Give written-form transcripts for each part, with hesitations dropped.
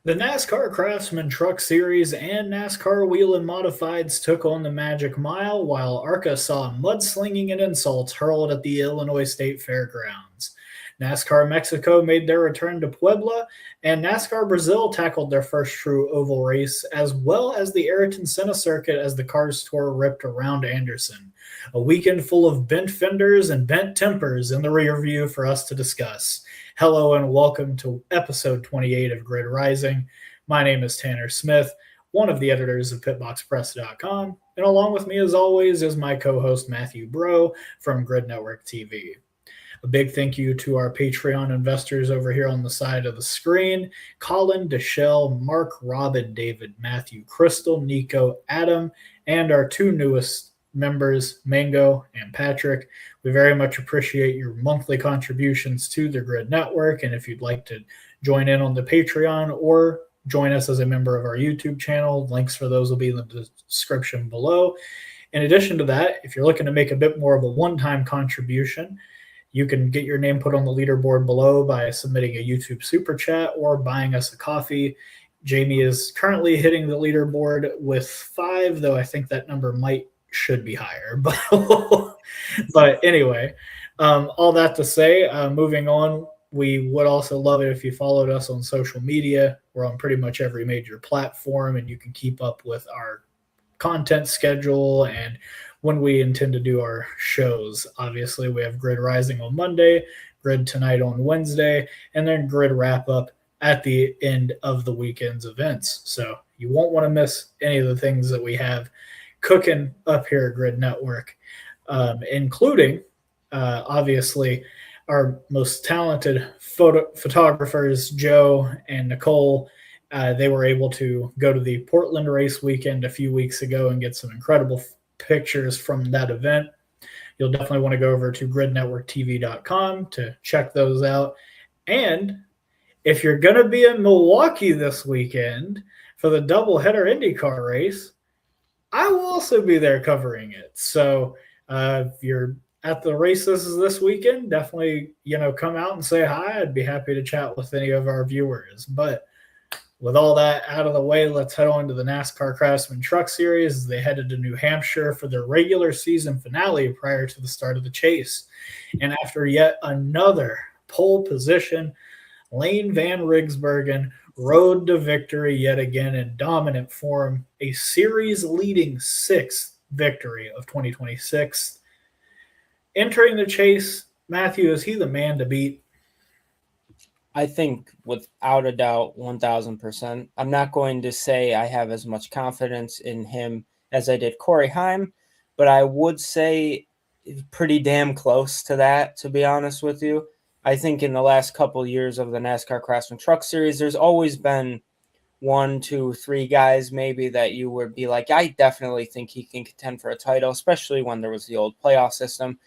The NASCAR Craftsman Truck Series and NASCAR Whelen Modifieds took on the Magic Mile, while ARCA saw mudslinging and insults hurled at the Illinois State Fairgrounds. NASCAR Mexico made their return to Puebla, and NASCAR Brazil tackled their first true oval race, as well as the Ayrton Senna circuit as the Cars Tour ripped around Anderson. A weekend full of bent fenders and bent tempers in the rear view for us to discuss. Hello and welcome to episode 28 of Grid Rising. My name is Tanner Smith, one of the editors of PitboxPress.com, and along with me as always is my co-host Matthew Bro from Grid Network TV. A big thank you to our Patreon investors over here on the side of the screen: Colin, Deshelle, Mark, Robin, David, Matthew, Crystal, Nico, Adam, and our two newest members, Mango and Patrick. We very much appreciate your monthly contributions to the Grid Network, and if you'd like to join in on the Patreon or join us as a member of our YouTube channel, links for those will be in the description below. In addition to that, if you're looking to make a bit more of a one-time contribution, you can get your name put on the leaderboard below by submitting a YouTube super chat or buying us a coffee. Jamie is currently hitting the leaderboard with 5, though I think that number should be higher. But anyway, all that to say, moving on, we would also love it if you followed us on social media. We're on pretty much every major platform, and you can keep up with our content schedule and when we intend to do our shows. Obviously, we have Grid Rising on Monday, Grid Tonight on Wednesday, and then Grid Wrap Up at the end of the weekend's events. So you won't want to miss any of the things that we have cooking up here at Grid Network, including, obviously, our most talented photographers, Joe and Nicole. They were able to go to the Portland race weekend a few weeks ago and get some incredible pictures from that event. You'll definitely want to go over to gridnetworktv.com to check those out. And if you're going to be in Milwaukee this weekend for the doubleheader IndyCar race, I will also be there covering it. So if you're at the races this weekend, definitely, come out and say hi. I'd be happy to chat with any of our viewers. But with all that out of the way, let's head on to the NASCAR Craftsman Truck Series as they headed to New Hampshire for their regular season finale prior to the start of the chase. And after yet another pole position, Layne Van Rigsbergen rode to victory yet again in dominant form, a series-leading 6th victory of 2026. Entering the chase, Matthew, is he the man to beat? I think without a doubt, 1,000%. I'm not going to say I have as much confidence in him as I did Corey Heim, but I would say pretty damn close to that, to be honest with you. I think in the last couple of years of the NASCAR Craftsman Truck Series, there's always been 1, 2, 3 guys maybe that you would be like, I definitely think he can contend for a title, especially when there was the old playoff system.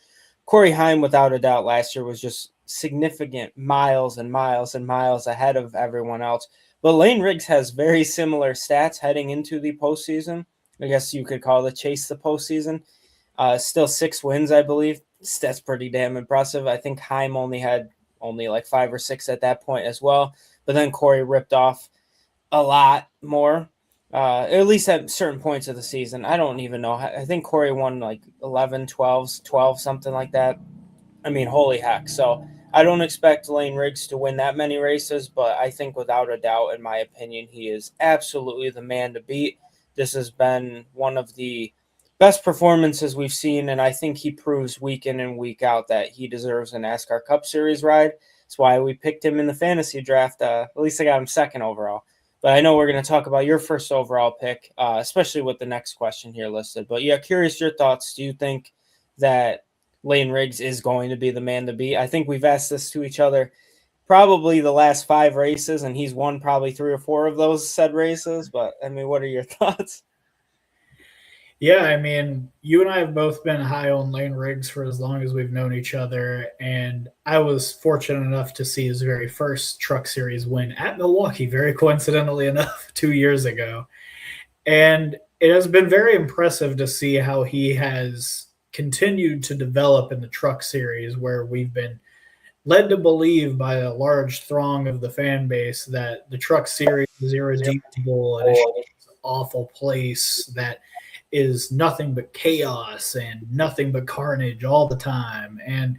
Corey Heim, without a doubt, last year was just significant miles and miles and miles ahead of everyone else. But Layne Riggs has very similar stats heading into the postseason. I guess you could call the chase the postseason. Still 6 wins, I believe. That's pretty damn impressive. I think Heim had like 5 or 6 at that point as well. But then Corey ripped off a lot more, at least at certain points of the season. I don't even know. I think Corey won like 11, 12, something like that. I mean, holy heck. So I don't expect Layne Riggs to win that many races, but I think without a doubt, in my opinion, he is absolutely the man to beat. This has been one of the best performances we've seen, and I think he proves week in and week out that he deserves a NASCAR Cup Series ride. That's why we picked him in the fantasy draft. At least I got him 2nd overall. But I know we're going to talk about your 1st overall pick, especially with the next question here listed. But yeah, curious your thoughts. Do you think that Layne Riggs is going to be the man to beat? I think we've asked this to each other probably the last 5 races, and he's won probably 3 or 4 of those said races. But, I mean, what are your thoughts? Yeah, I mean, you and I have both been high on Layne Riggs for as long as we've known each other, and I was fortunate enough to see his very first Truck Series win at Milwaukee, very coincidentally enough, 2 years ago. And it has been very impressive to see how he has continued to develop in the Truck Series, where we've been led to believe by a large throng of the fan base that the Truck Series is irredeemable and it's an awful place that is nothing but chaos and nothing but carnage all the time. And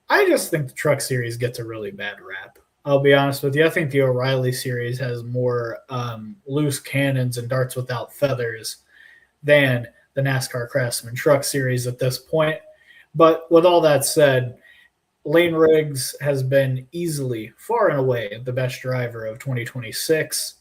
I just think the Truck Series gets a really bad rap. I'll be honest with you. I think the O'Reilly Series has more loose cannons and darts without feathers than the NASCAR Craftsman Truck Series at this point. But with all that said, Layne Riggs has been easily, far and away, the best driver of 2026.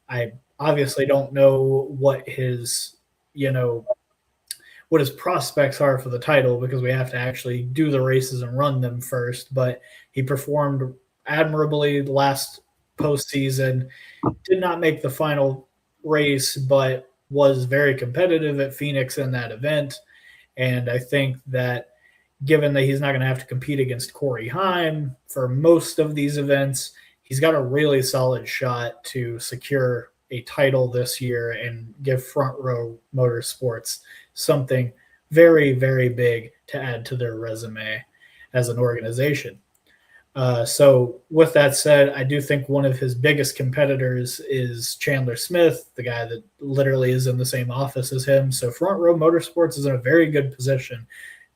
I obviously don't know what his, what his prospects are for the title because we have to actually do the races and run them first. But he performed admirably last postseason, did not make the final race, but was very competitive at Phoenix in that event. And I think that given that he's not going to have to compete against Corey Heim for most of these events, he's got a really solid shot to secure a title this year and give Front Row Motorsports something very, very big to add to their resume as an organization. So with that said, I do think one of his biggest competitors is Chandler Smith, the guy that literally is in the same office as him. So Front Row Motorsports is in a very good position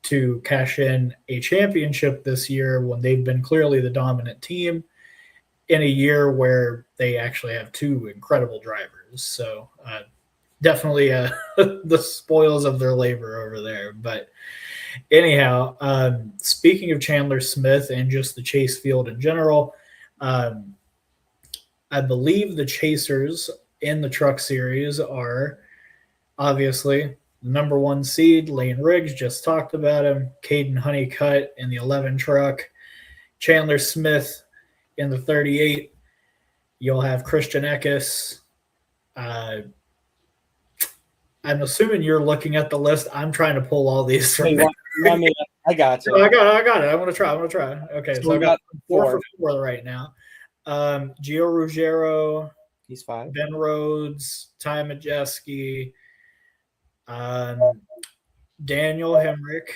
to cash in a championship this year when they've been clearly the dominant team in a year where they actually have two incredible drivers. So definitely the spoils of their labor over there. But anyhow, speaking of Chandler Smith and just the chase field in general, I believe the chasers in the Truck Series are obviously number one seed, Layne Riggs, just talked about him. Caden Honeycutt in the 11 truck. Chandler Smith in the 38. You'll have Christian Eckes. I'm assuming you're looking at the list. I'm trying to pull all these from I got you. I got it. I'm going to try. Okay, so I got 4 for 4 right now. Gio Ruggiero. He's 5. Ben Rhodes. Ty Majeski. Daniel Hemrick.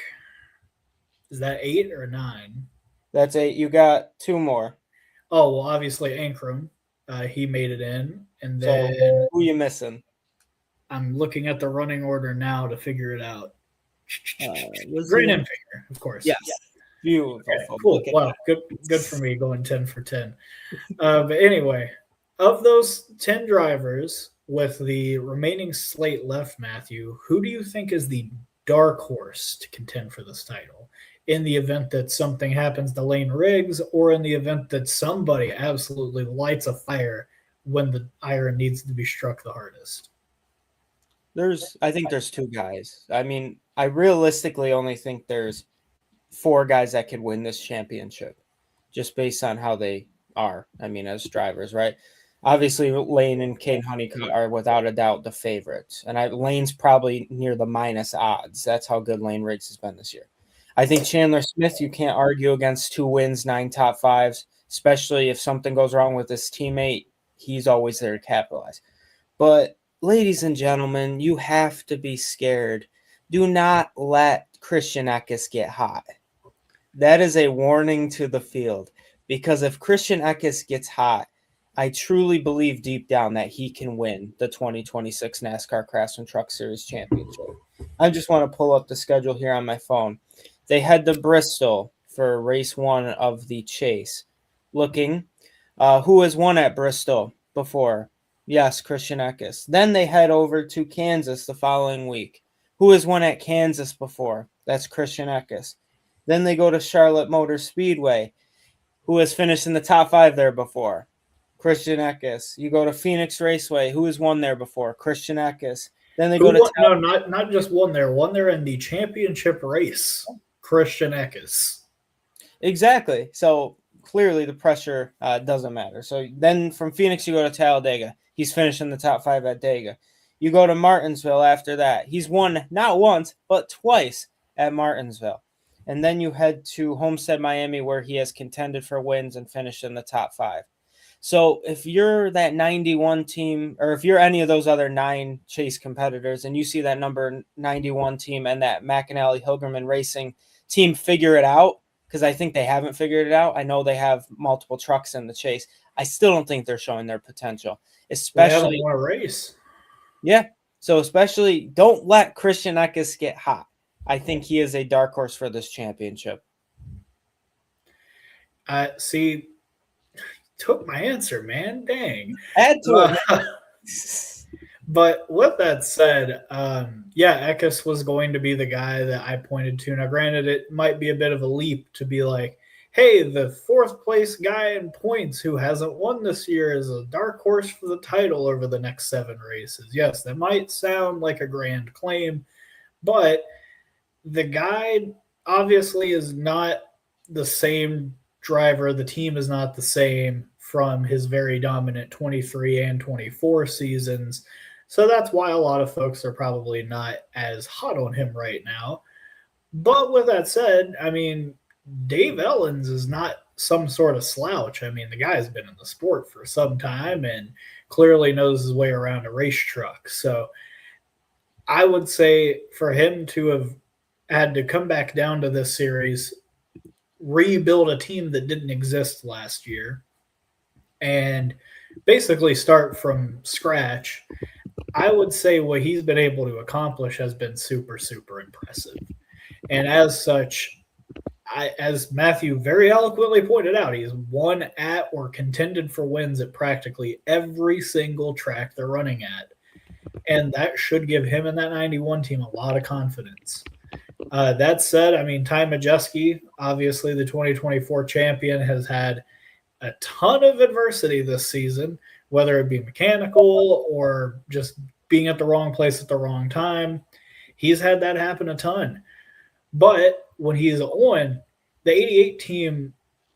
Is that 8 or 9? That's 8. You got 2 more. Oh, well, obviously Ankrum. He made it in. And then so who you missing? I'm looking at the running order now to figure it out. Green Enfinger, of course. Yes. Beautiful. Okay, cool. Wow, good for me going 10 for 10. But anyway, of those 10 drivers with the remaining slate left, Matthew, who do you think is the dark horse to contend for this title in the event that something happens to Layne Riggs or in the event that somebody absolutely lights a fire when the iron needs to be struck the hardest? I think there's 2 guys. I mean, I realistically only think there's 4 guys that could win this championship just based on how they are. I mean, as drivers, right? Obviously, Layne and Caden Honeycutt are without a doubt the favorites. And Layne's probably near the minus odds. That's how good Layne Riggs has been this year. I think Chandler Smith, you can't argue against 2 wins, 9 top 5s, especially if something goes wrong with his teammate. He's always there to capitalize. But ladies and gentlemen, you have to be scared. Do not let Christian Eckes get hot. That is a warning to the field, because if Christian Eckes gets hot, I truly believe deep down that he can win the 2026 NASCAR Craftsman Truck Series Championship. I just want to pull up the schedule here on my phone. They head to Bristol for race 1 of the chase. Looking, who has won at Bristol before? Yes, Christian Eckes. Then they head over to Kansas the following week. Who has won at Kansas before? That's Christian Eckes. Then they go to Charlotte Motor Speedway. Who has finished in the top 5 there before? Christian Eckes. You go to Phoenix Raceway. Who has won there before? Christian Eckes. Then they go to not just won there in the championship race. Christian Eckes. Exactly. So clearly the pressure doesn't matter. So then from Phoenix you go to Talladega. He's finished in the top 5 at Dega. You go to Martinsville after that. He's won not once, but twice at Martinsville. And then you head to Homestead, Miami, where he has contended for wins and finished in the top 5. So if you're that 91 team, or if you're any of those other 9 chase competitors, and you see that number 91 team and that McAnally Hilgerman Racing team figure it out, because I think they haven't figured it out. I know they have multiple trucks in the chase. I still don't think they're showing their potential, They haven't especially won a race. yeah. So especially don't let Christian Eckes get hot. I think he is a dark horse for this championship. See, took my answer, man. Dang. Add to it. But with that said, yeah, Eckes was going to be the guy that I pointed to. Now, granted, it might be a bit of a leap to be like, hey, the fourth place guy in points who hasn't won this year is a dark horse for the title over the next 7 races. Yes, that might sound like a grand claim, but the guy obviously is not the same driver. The team is not the same from his very dominant 23 and 24 seasons. So that's why a lot of folks are probably not as hot on him right now. But with that said, I mean, Dave Ellens is not some sort of slouch. I mean, the guy's been in the sport for some time and clearly knows his way around a race truck. So I would say for him to have had to come back down to this series, rebuild a team that didn't exist last year, and basically start from scratch, I would say what he's been able to accomplish has been super, super impressive. And as such, as Matthew very eloquently pointed out, he's won at or contended for wins at practically every single track they're running at. And that should give him and that 91 team a lot of confidence. That said, I mean, Ty Majeski, obviously the 2024 champion, has had a ton of adversity this season, whether it be mechanical or just being at the wrong place at the wrong time. He's had that happen a ton. But when he's on, the 88 team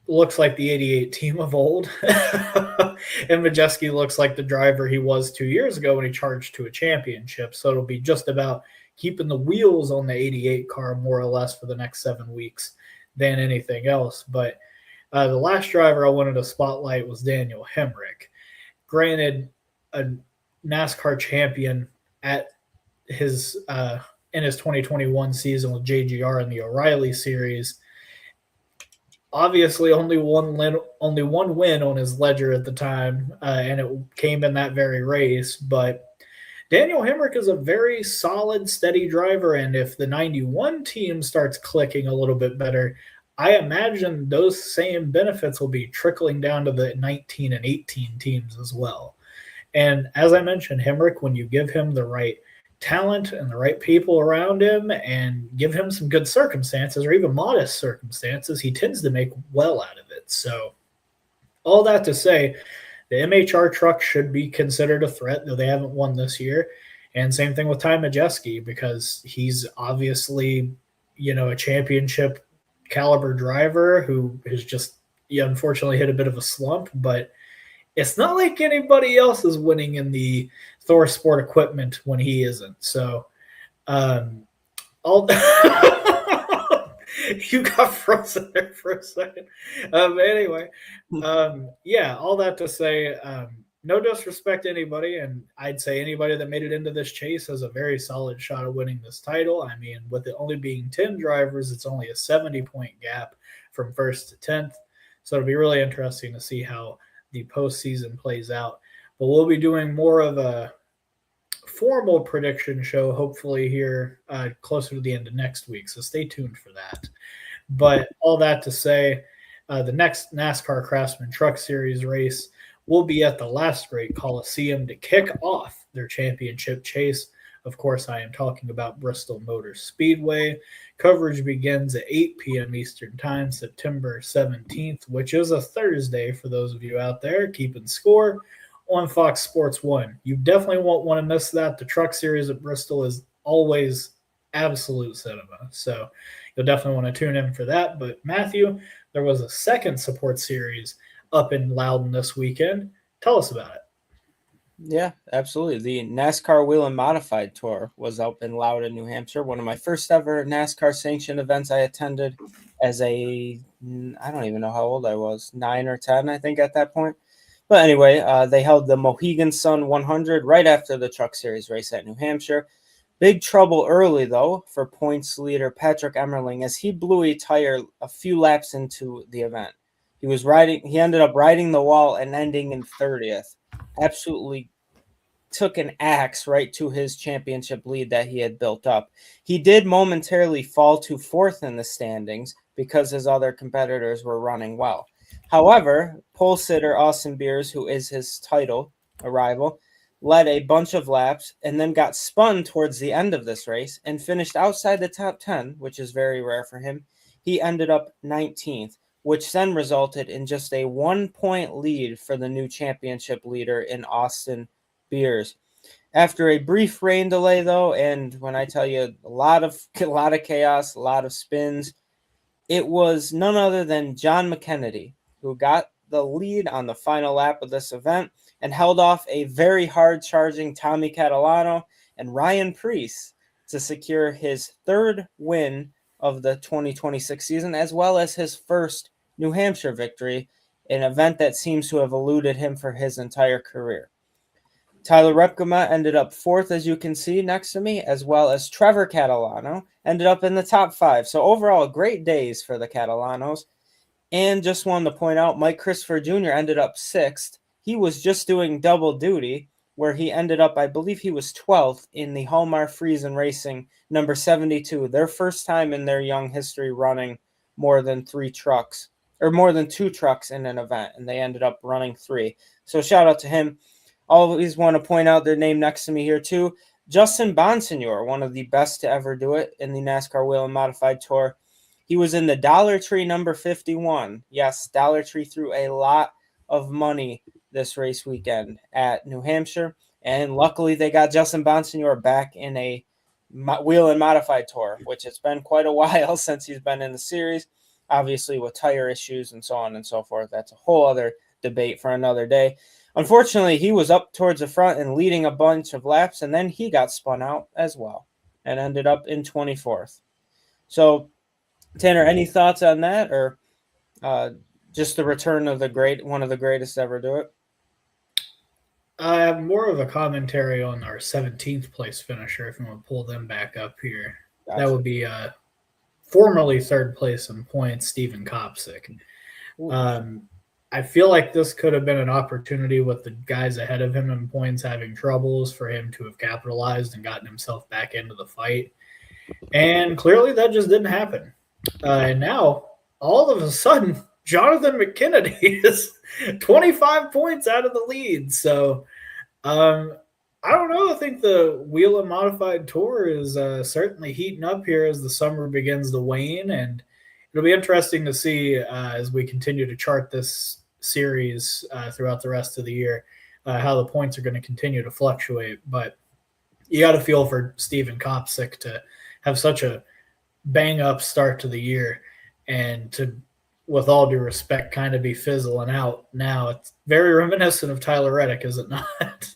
looks like the 88 team of old. And Majeski looks like the driver he was 2 years ago when he charged to a championship. So it'll be just about keeping the wheels on the 88 car more or less for the next 7 weeks than anything else. But the last driver I wanted to spotlight was Daniel Hemrick. Granted, a NASCAR champion at his in his 2021 season with JGR in the O'Reilly Series. Obviously, only one win on his ledger at the time, and it came in that very race. But Daniel Hemrick is a very solid, steady driver, and if the 91 team starts clicking a little bit better, I imagine those same benefits will be trickling down to the 19 and 18 teams as well. And as I mentioned, Hemrick, when you give him the right talent and the right people around him and give him some good circumstances or even modest circumstances, he tends to make well out of it. So all that to say, the MHR truck should be considered a threat, though they haven't won this year. And same thing with Ty Majeski, because he's obviously, a championship caliber driver who has just unfortunately hit a bit of a slump, but it's not like anybody else is winning in the Thor Sport equipment when he isn't. So, all you got frozen there for a second. Anyway, yeah, all that to say, no disrespect to anybody, and I'd say anybody that made it into this chase has a very solid shot of winning this title. I mean, with it only being 10 drivers, it's only a 70-point gap from first to 10th. So it'll be really interesting to see how the postseason plays out. But we'll be doing more of a formal prediction show, hopefully here closer to the end of next week. So stay tuned for that. But all that to say, the next NASCAR Craftsman Truck Series race will be at the Last Great Coliseum to kick off their championship chase. Of course, I am talking about Bristol Motor Speedway. Coverage begins at 8 p.m. Eastern Time, September 17th, which is a Thursday for those of you out there keeping score, on Fox Sports 1. You definitely won't want to miss that. The Truck Series at Bristol is always absolute cinema, so you'll definitely want to tune in for that. But Matthew, there was a second support series up in Loudon this weekend. Tell us about it. Yeah, absolutely. The NASCAR Whelen Modified Tour was up in Loudon, New Hampshire. One of my first ever NASCAR sanctioned events I attended as I don't even know how old I was, 9 or 10, I think, at that point. But anyway, they held the Mohegan Sun 100 right after the Truck Series race at New Hampshire. Big trouble early, though, for points leader Patrick Emmerling as he blew a tire a few laps into the event. He ended up riding the wall and ending in 30th. Absolutely took an axe right to his championship lead that he had built up. He did momentarily fall to 4th in the standings because his other competitors were running well. However, pole sitter Austin Beers, who is his title rival, led a bunch of laps and then got spun towards the end of this race and finished outside the top 10, which is very rare for him. He ended up 19th, which then resulted in just a 1-point lead for the new championship leader in Austin Beers. After a brief rain delay, though, and when I tell you a lot of chaos, a lot of spins, it was none other than John McKennedy who got the lead on the final lap of this event and held off a very hard-charging Tommy Catalano and Ryan Preece to secure his 3rd win of the 2026 season, as well as his first New Hampshire victory, an event that seems to have eluded him for his entire career. Tyler Repkema ended up 4th, as you can see next to me, as well as Trevor Catalano ended up in the top 5. So overall, great days for the Catalanos. And just wanted to point out, Mike Christopher Jr. ended up 6th. He was just doing double duty, where he ended up, I believe he was 12th in the Hallmark Friesen Racing number 72, their first time in their young history running more than 3 trucks, or more than 2 trucks in an event, and they ended up running 3. So shout out to him. Always want to point out their name next to me here too. Justin Bonsignor, one of the best to ever do it in the NASCAR Whelen Modified Tour. He was in the Dollar Tree number 51. Yes, Dollar Tree threw a lot of money this race weekend at New Hampshire, and luckily they got Justin Bonsignor back in a Whelen Modified Tour, which it's been quite a while since he's been in the series, obviously with tire issues and so on and so forth. That's a whole other debate for another day. Unfortunately, he was up towards the front and leading a bunch of laps, and then he got spun out as well and ended up in 24th. So, Tanner, any thoughts on that, or just the return of one of the greatest to ever do it? I have more of a commentary on our 17th place finisher, if you want to pull them back up here. Gotcha. That would be formerly 3rd place in points, Stephen Kopsick. I feel like this could have been an opportunity with the guys ahead of him in points having troubles for him to have capitalized and gotten himself back into the fight. And clearly that just didn't happen. And now, all of a sudden, Jonathan McKennedy is 25 points out of the lead. So, I don't know. I think the Whelen Modified Tour is certainly heating up here as the summer begins to wane. And it'll be interesting to see as we continue to chart this series throughout the rest of the year how the points are going to continue to fluctuate. But you got to feel for Stephen Kopsick to have such a bang-up start to the year and to, with all due respect, kind of be fizzling out now. It's very reminiscent of Tyler Reddick, is it not?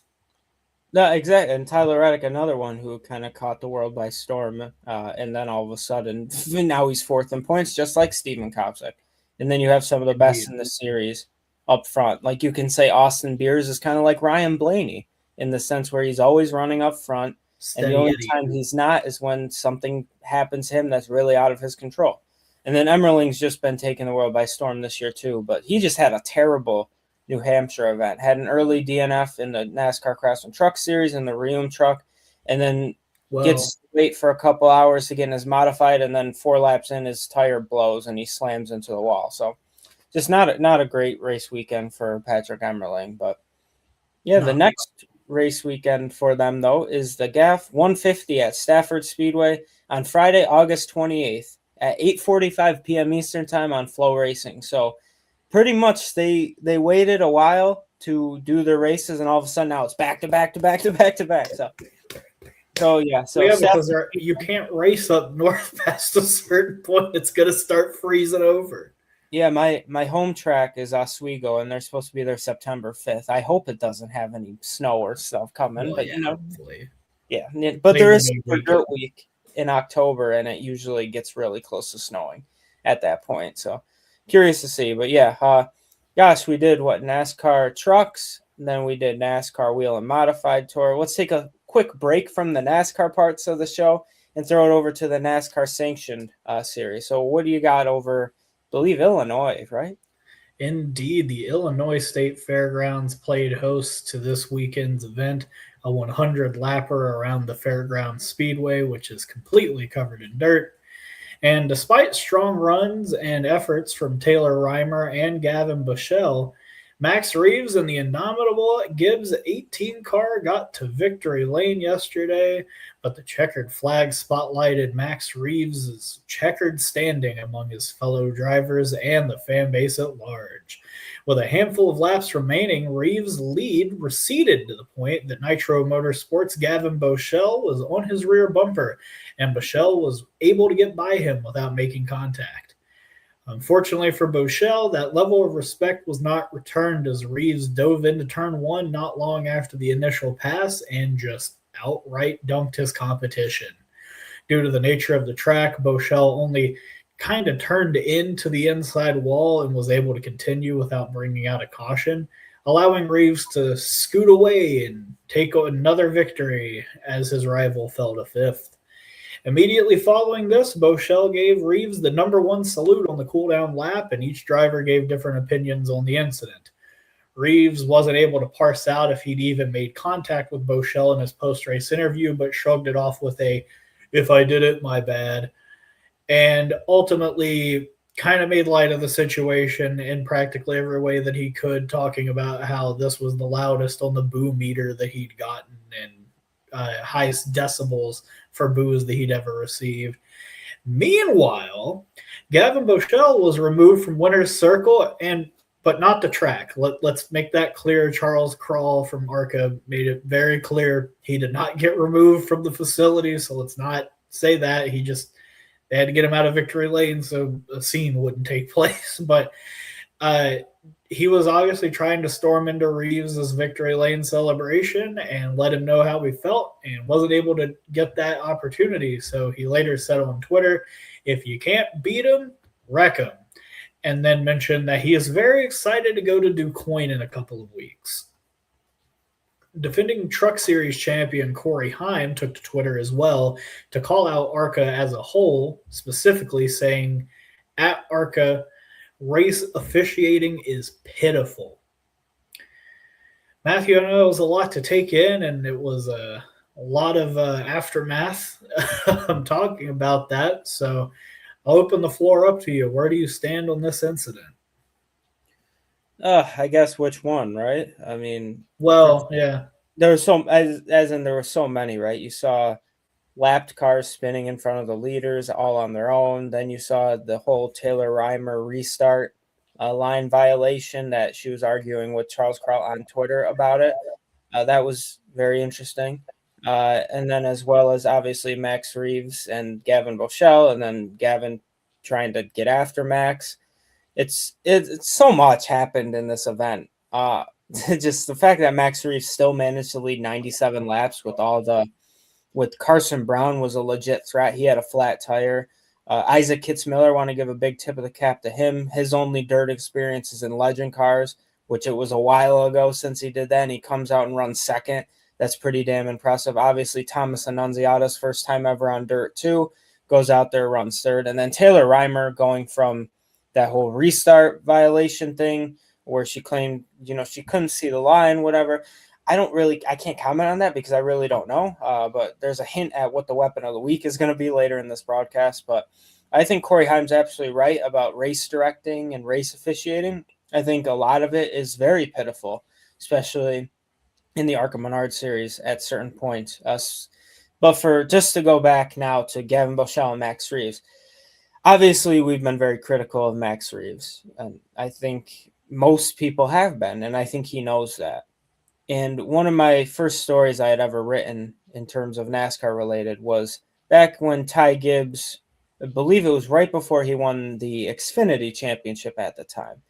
No, exactly. And Tyler Reddick, another one who kind of caught the world by storm. And then all of a sudden, now he's 4th in points, just like Stephen Kopsick. And then you have some of the best in the series up front. Like you can say Austin Beers is kind of like Ryan Blaney in the sense where he's always running up front. And the only time he's not is when something happens to him that's really out of his control. And then Emmerling's just been taking the world by storm this year too. But he just had a terrible New Hampshire event. Had an early DNF in the NASCAR Craftsman Truck Series in the Reaves truck, and then gets to wait for a couple hours to get in his modified, and then 4 laps in, his tire blows and he slams into the wall. So just not a great race weekend for Patrick Emmerling. But yeah, the next race weekend for them, though, is the GAF 150 at Stafford Speedway on Friday, August 28th at 8:45 p.m. Eastern Time on Flow Racing. So pretty much they waited a while to do their races, and all of a sudden now it's back to back to back to back to back. So because you can't race up north past a certain point. It's going to start freezing over. Yeah, my home track is Oswego, and they're supposed to be there September 5th. I hope it doesn't have any snow or stuff coming, but hopefully. Yeah, but there is a dirt week in October, and it usually gets really close to snowing at that point. So curious to see, but yeah, gosh, we did NASCAR trucks, and then we did NASCAR Whelen Modified Tour. Let's take a quick break from the NASCAR parts of the show and throw it over to the NASCAR sanctioned series. So what do you got over, I believe, Illinois, right? Indeed, the Illinois State Fairgrounds played host to this weekend's event, a 100 lapper around the Fairgrounds Speedway, which is completely covered in dirt. And despite strong runs and efforts from Taylor Reimer and Gavan Boschele, Max Reaves and the indomitable Gibbs 18 car got to victory lane yesterday, but the checkered flag spotlighted Max Reaves' checkered standing among his fellow drivers and the fan base at large. With a handful of laps remaining, Reaves' lead receded to the point that Nitro Motorsports' Gavan Boschele was on his rear bumper, and Boschele was able to get by him without making contact. Unfortunately for Boschele, that level of respect was not returned as Reaves dove into turn one not long after the initial pass and just outright dunked his competition. Due to the nature of the track, Boschele only kind of turned into the inside wall and was able to continue without bringing out a caution, allowing Reaves to scoot away and take another victory as his rival fell to fifth. Immediately following this, Boschele gave Reaves the number one salute on the cooldown lap, and each driver gave different opinions on the incident. Reaves wasn't able to parse out if he'd even made contact with Boschele in his post-race interview, but shrugged it off with a, "If I did it, my bad," and ultimately kind of made light of the situation in practically every way that he could, talking about how this was the loudest on the boo meter that he'd gotten and highest decibels for boos that he'd ever received. Meanwhile, Gavan Boschele was removed from winner's circle, but not the track. Let's make that clear. Charles Crawl from ARCA made it very clear he did not get removed from the facility, so let's not say that. They had to get him out of victory lane so a scene wouldn't take place. But he was obviously trying to storm into Reaves' victory lane celebration and let him know how he felt, and wasn't able to get that opportunity. So he later said on Twitter, "If you can't beat him, wreck him," and then mentioned that he is very excited to go to DuQuoin in a couple of weeks. Defending Truck Series champion Corey Heim took to Twitter as well to call out ARCA as a whole, specifically saying, "At ARCA, race officiating is pitiful." Matthew, I know it was a lot to take in, and it was a lot of aftermath. I'm talking about that, so I'll open the floor up to you. Where do you stand on this incident? I guess which one, right? I mean, well, yeah, there was there were so many, right? You saw lapped cars spinning in front of the leaders all on their own. Then you saw the whole Taylor Reimer restart line violation that she was arguing with Charles Crawl on Twitter about it. That was very interesting. And then as well as obviously Max Reaves and Gavan Boschele, and then Gavan trying to get after Max. It's so much happened in this event. Just the fact that Max Reaves still managed to lead 97 laps with Carson Brown was a legit threat. He had a flat tire. Isaac Kitzmiller, want to give a big tip of the cap to him. His only dirt experience is in legend cars, which it was a while ago since he did that, and he comes out and runs second. That's pretty damn impressive. Obviously, Thomas Annunziata's first time ever on dirt too, goes out there, runs third. And then Taylor Reimer going from that whole restart violation thing where she claimed, she couldn't see the line, whatever. I can't comment on that because I really don't know. But there's a hint at what the weapon of the week is going to be later in this broadcast. But I think Corey Heim's absolutely right about race directing and race officiating. I think a lot of it is very pitiful, especially in the ARCA Menards Series at certain points. But for just to go back now to Gavan Boschele and Max Reaves, obviously we've been very critical of Max Reaves. And I think most people have been, and I think he knows that. And one of my first stories I had ever written in terms of NASCAR related was back when Ty Gibbs, I believe it was right before he won the Xfinity Championship at the time.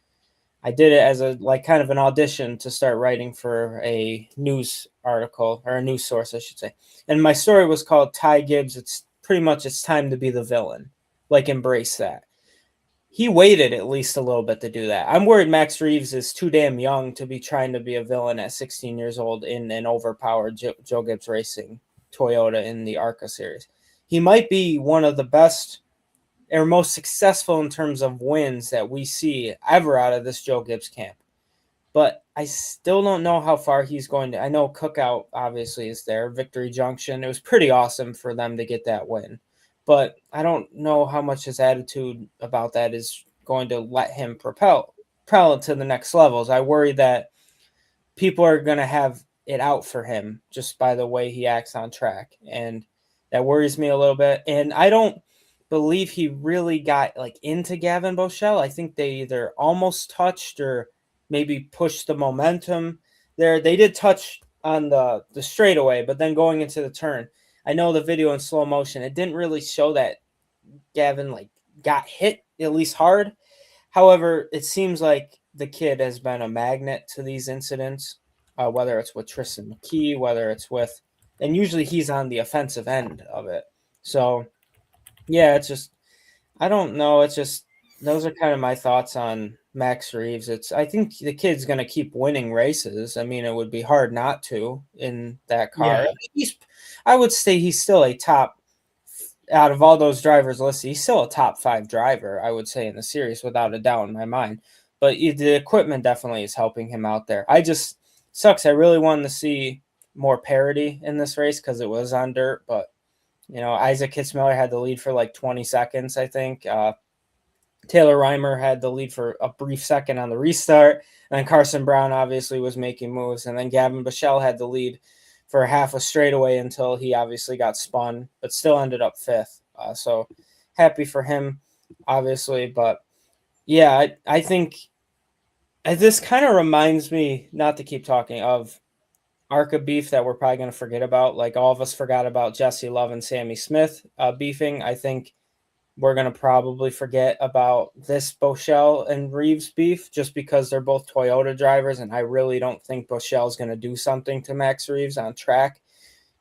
I did it as kind of an audition to start writing for a news article, or a news source, I should say. And my story was called Ty Gibbs, It's Time to Be the Villain. Embrace that. he waited at least a little bit to do that. I'm worried Max Reaves is too damn young to be trying to be a villain at 16 years old in an overpowered Joe Gibbs Racing Toyota in the ARCA series. He might be one of the best or most successful in terms of wins that we see ever out of this Joe Gibbs camp. But I still don't know how far he's going to. I know Cookout obviously is there, Victory Junction. It was pretty awesome for them to get that win. But I don't know how much his attitude about that is going to let him propel it to the next levels. I worry that people are going to have it out for him just by the way he acts on track. And that worries me a little bit. And I don't believe he really got like into Gavan Boschele. I think they either almost touched or maybe pushed the momentum there. They did touch on the straightaway, but then going into the turn, I know the video in slow motion, it didn't really show that Gavan like got hit at least hard. However, it seems like the kid has been a magnet to these incidents, whether it's with Tristan McKee, whether it's with, and usually he's on the offensive end of it. So yeah, it's just, I don't know. It's just, those are kind of my thoughts on Max Reaves. I think the kid's going to keep winning races. I mean, it would be hard not to in that car. Yeah. I would say he's still a top, out of all those drivers listed, he's still a top 5 driver, I would say, in the series without a doubt in my mind. But the equipment definitely is helping him out there. I just, sucks. I really wanted to see more parity in this race because it was on dirt, but Isaac Kitzmiller had the lead for like 20 seconds, I think. Taylor Reimer had the lead for a brief second on the restart. And then Carson Brown obviously was making moves. And then Gavan Boschele had the lead for half a straightaway until he obviously got spun, but still ended up 5th. So happy for him, obviously. But yeah, I think this kind of reminds me, not to keep talking, of ARCA beef that we're probably going to forget about. Like all of us forgot about Jesse Love and Sammy Smith beefing. I think we're going to probably forget about this Boschele and Reaves beef just because they're both Toyota drivers. And I really don't think Boschele is going to do something to Max Reaves on track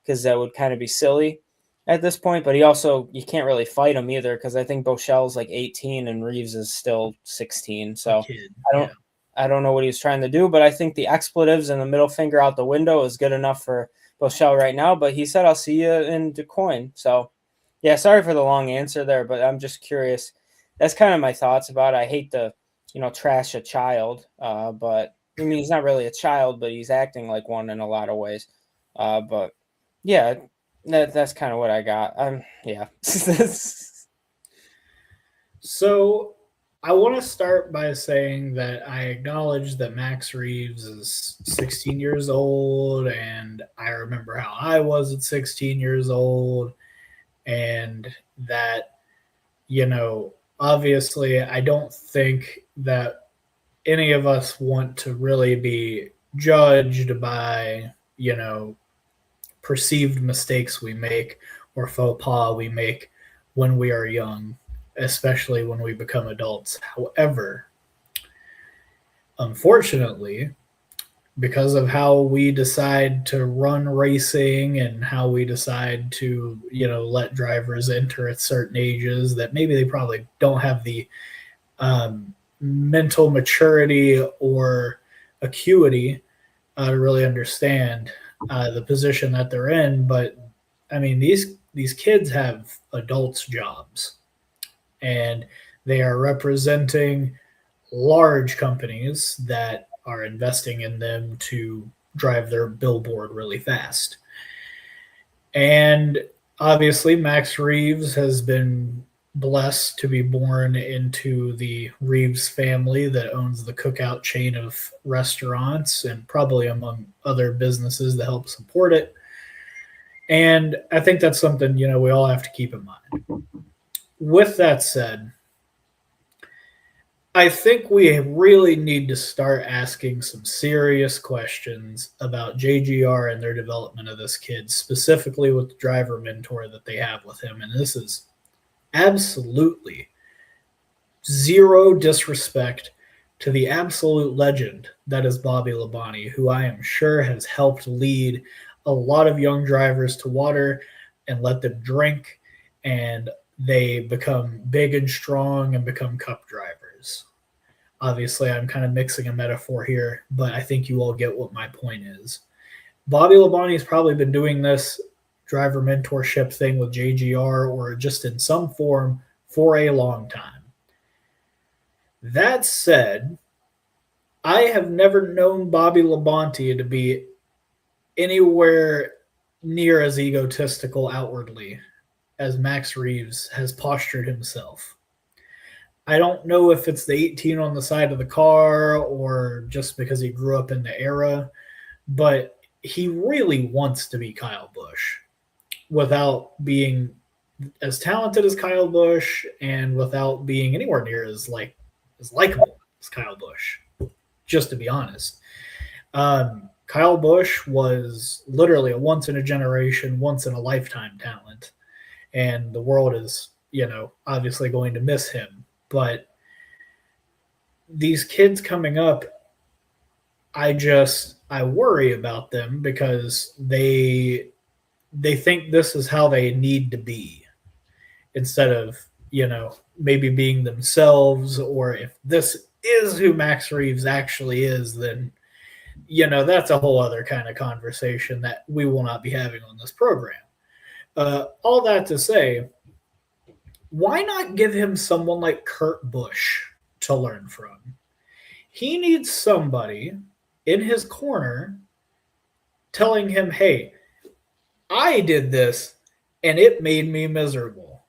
because that would kind of be silly at this point. But you can't really fight him either because I think Boschele's like 18 and Reaves is still 16. So I don't know what he's trying to do, but I think the expletives and the middle finger out the window is good enough for Boschele right now. But he said, I'll see you in Du Quoin. So yeah, sorry for the long answer there, but I'm just curious. That's kind of my thoughts about it. I hate to, trash a child, but I mean, he's not really a child, but he's acting like one in a lot of ways. But yeah, that's kind of what I got. Yeah. So I want to start by saying that I acknowledge that Max Reaves is 16 years old, and I remember how I was at 16 years old. And that, obviously, I don't think that any of us want to really be judged by, perceived mistakes we make or faux pas we make when we are young, especially when we become adults. However, unfortunately, because of how we decide to run racing and how we decide to, let drivers enter at certain ages that maybe they probably don't have the mental maturity or acuity to really understand the position that they're in. But I mean, these kids have adults' jobs, and they are representing large companies that are investing in them to drive their billboard really fast. And obviously, Max Reaves has been blessed to be born into the Reaves family that owns the Cookout chain of restaurants and probably among other businesses that help support it. And I think that's something, we all have to keep in mind. With that said, I think we really need to start asking some serious questions about JGR and their development of this kid, specifically with the driver mentor that they have with him. And this is absolutely zero disrespect to the absolute legend that is Bobby Labonte, who I am sure has helped lead a lot of young drivers to water and let them drink and they become big and strong and become cup drivers. Obviously, I'm kind of mixing a metaphor here, but I think you all get what my point is. Bobby Labonte's probably been doing this driver mentorship thing with JGR or just in some form for a long time. That said, I have never known Bobby Labonte to be anywhere near as egotistical outwardly as Max Reaves has postured himself. I don't know if it's the 18 on the side of the car or just because he grew up in the era, but he really wants to be Kyle Busch without being as talented as Kyle Busch and without being anywhere near as likable as Kyle Busch, just to be honest. Kyle Busch was literally a once in a generation, once in a lifetime talent, and the world is, obviously going to miss him. But these kids coming up, I worry about them because they think this is how they need to be instead of, maybe being themselves, or if this is who Max Reaves actually is, then, that's a whole other kind of conversation that we will not be having on this program. All that to say, why not give him someone like Kurt Busch to learn from? He needs somebody in his corner telling him, hey, I did this and it made me miserable.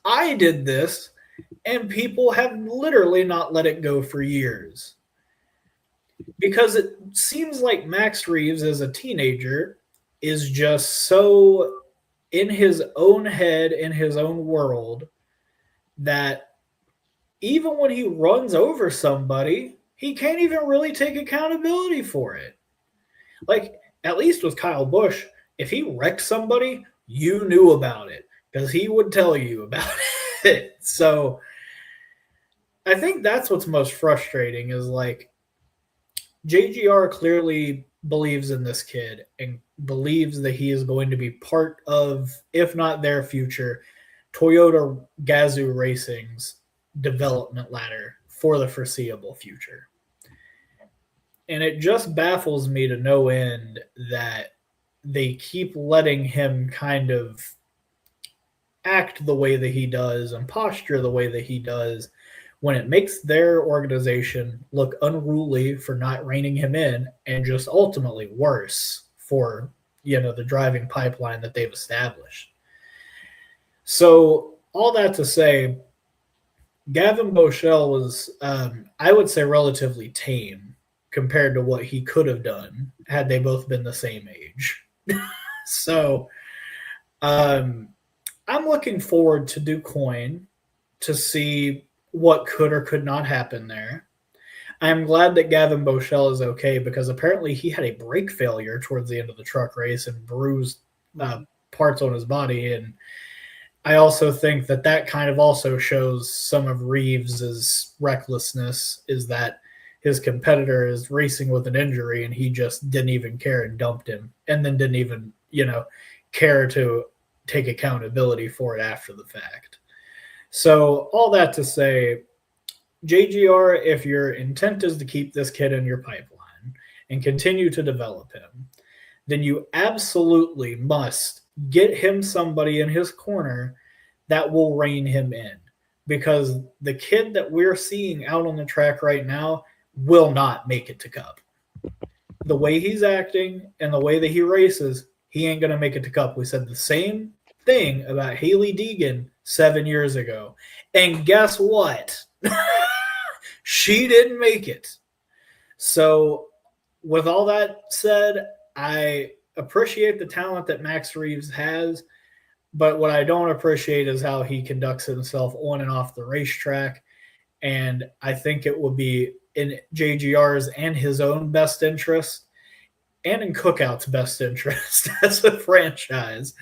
I did this and people have literally not let it go for years. Because it seems like Max Reaves as a teenager is just so in his own head, in his own world, that even when he runs over somebody, he can't even really take accountability for it. Like, at least with Kyle Busch, if he wrecked somebody, you knew about it because he would tell you about it. So I think that's what's most frustrating is like JGR clearly believes in this kid and believes that he is going to be part of, if not their future, Toyota Gazoo Racing's development ladder for the foreseeable future. And it just baffles me to no end that they keep letting him kind of act the way that he does and posture the way that he does when it makes their organization look unruly for not reining him in, and just ultimately worse for, the driving pipeline that they've established. So all that to say, Gavan Boschele was, I would say, relatively tame compared to what he could have done had they both been the same age. So I'm looking forward to DuQuoin to see what could or could not happen there. I'm glad that Gavan Boschele is okay because apparently he had a brake failure towards the end of the truck race and bruised parts on his body. And I also think that kind of also shows some of Reeves's recklessness, is that his competitor is racing with an injury and he just didn't even care and dumped him, and then didn't even, care to take accountability for it after the fact. So all that to say, JGR, if your intent is to keep this kid in your pipeline and continue to develop him, then you absolutely must get him somebody in his corner that will rein him in, because the kid that we're seeing out on the track right now will not make it to Cup. The way he's acting and the way that he races, he ain't going to make it to Cup. We said the same thing about Haley Deegan 7 years ago. And guess what? She didn't make it. So with all that said, I appreciate the talent that Max Reaves has, but what I don't appreciate is how he conducts himself on and off the racetrack. And I think it would be in JGR's and his own best interest, and in Cookout's best interest as a franchise.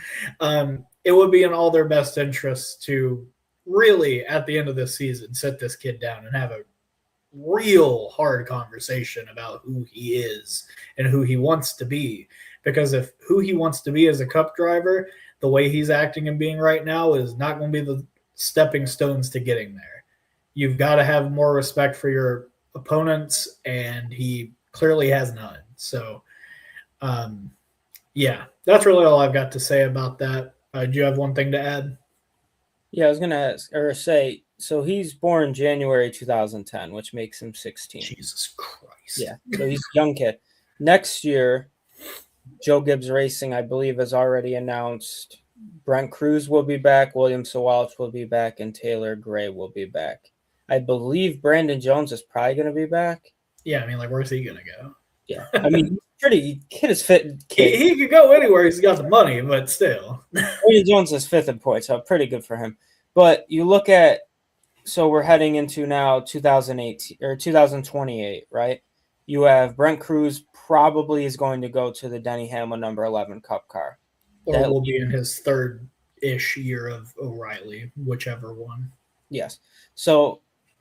It would be in all their best interests to really, at the end of this season, sit this kid down and have a real hard conversation about who he is and who he wants to be. Because if who he wants to be as a Cup driver, the way he's acting and being right now is not going to be the stepping stones to getting there. You've got to have more respect for your opponents, and he clearly has none. So, yeah, that's really all I've got to say about that. Do you have one thing to add? Yeah, I was gonna say. So he's born January 2010, which makes him 16. Jesus Christ. Yeah, so he's a young kid. Next year, Joe Gibbs Racing, I believe, has already announced Brent Cruz will be back, William Sawalich will be back, and Taylor Gray will be back. I believe Brandon Jones is probably going to be back. Yeah, I mean, like, where's he going to go? Yeah, I mean, he's pretty kid is fit. Kid. He could go anywhere. He's got the money, but still. Brandon Jones is 5th in points, so pretty good for him. But you look at, so we're heading into now 2018 or 2028, right? You have Brent Cruz probably is going to go to the Denny Hamlin number 11 Cup car. Or will be in his third-ish year of O'Reilly, whichever one. Yes. So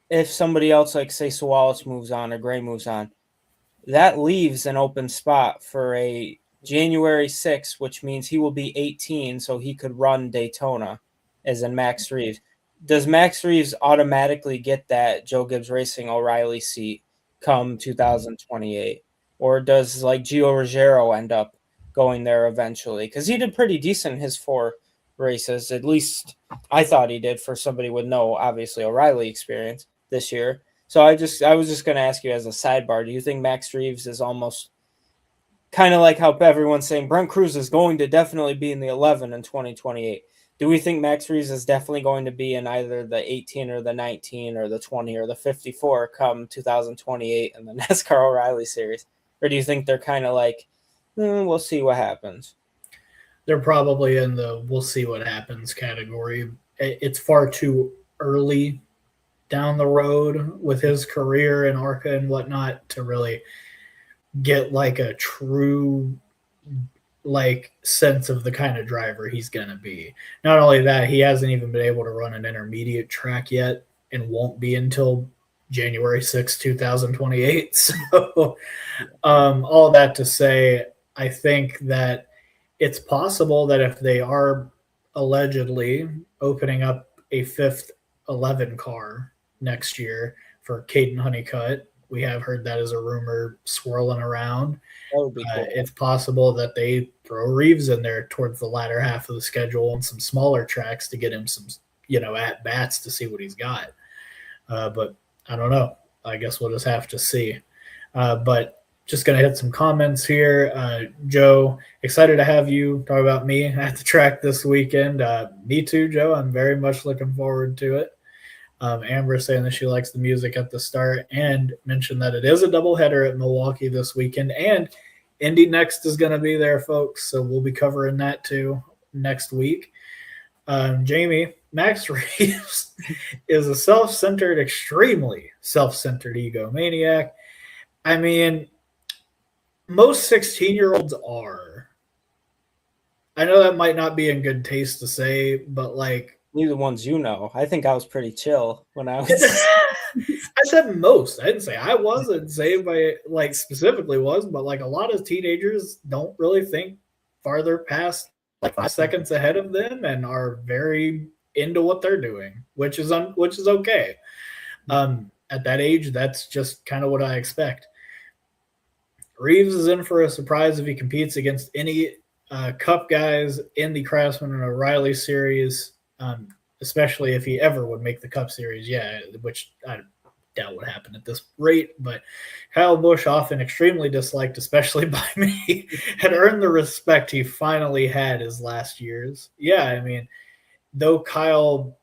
if somebody else, like say Sawalich moves on or Gray moves on, that leaves an open spot for a January 6th, which means he will be 18, so he could run Daytona, as in Max Reaves. Does Max Reaves automatically get that Joe Gibbs Racing O'Reilly seat come 2028? Or does like Gio Ruggiero end up going there eventually? Because he did pretty decent in his 4 races. At least I thought he did for somebody with no, obviously, O'Reilly experience this year. So I was just going to ask you as a sidebar, do you think Max Reaves is almost kind of like how everyone's saying Brent Cruz is going to definitely be in the 11 in 2028? Do we think Max Reaves is definitely going to be in either the 18 or the 19 or the 20 or the 54 come 2028 in the NASCAR O'Reilly Series? Or do you think they're kind of like, we'll see what happens? They're probably in the we'll see what happens category. It's far too early down the road with his career in ARCA and whatnot to really get like a true like sense of the kind of driver he's going to be. Not only that, he hasn't even been able to run an intermediate track yet and won't be until January 6, 2028. So all that to say, I think that it's possible that if they are allegedly opening up a 5th 11 car next year for Caden Honeycutt, we have heard that as a rumor swirling around. That would be cool. It's possible that they throw Reaves in there towards the latter half of the schedule and some smaller tracks to get him some, at bats to see what he's got. But I don't know. I guess we'll just have to see. But just going to hit some comments here. Joe, excited to have you talk about me at the track this weekend. Me too, Joe. I'm very much looking forward to it. Amber saying that she likes the music at the start and mentioned that it is a doubleheader at Milwaukee this weekend. And Indy Next is going to be there, folks. So we'll be covering that too next week. Jamie, Max Reaves is a self-centered, extremely self-centered egomaniac. I mean, most 16-year-olds are. I know that might not be in good taste to say, but like, neither ones you know. I think I was pretty chill when I was. I said most. I didn't say I was. I didn't say anybody like specifically was, but like a lot of teenagers don't really think farther past like 5 seconds ahead of them and are very into what they're doing, which is okay. At that age, that's just kind of what I expect. Reaves is in for a surprise if he competes against any Cup guys in the Craftsman and O'Reilly series. Especially if he ever would make the Cup Series, which I doubt would happen at this rate. But Kyle Busch, often extremely disliked, especially by me, had earned the respect he finally had his last years. Yeah, I mean, though Kyle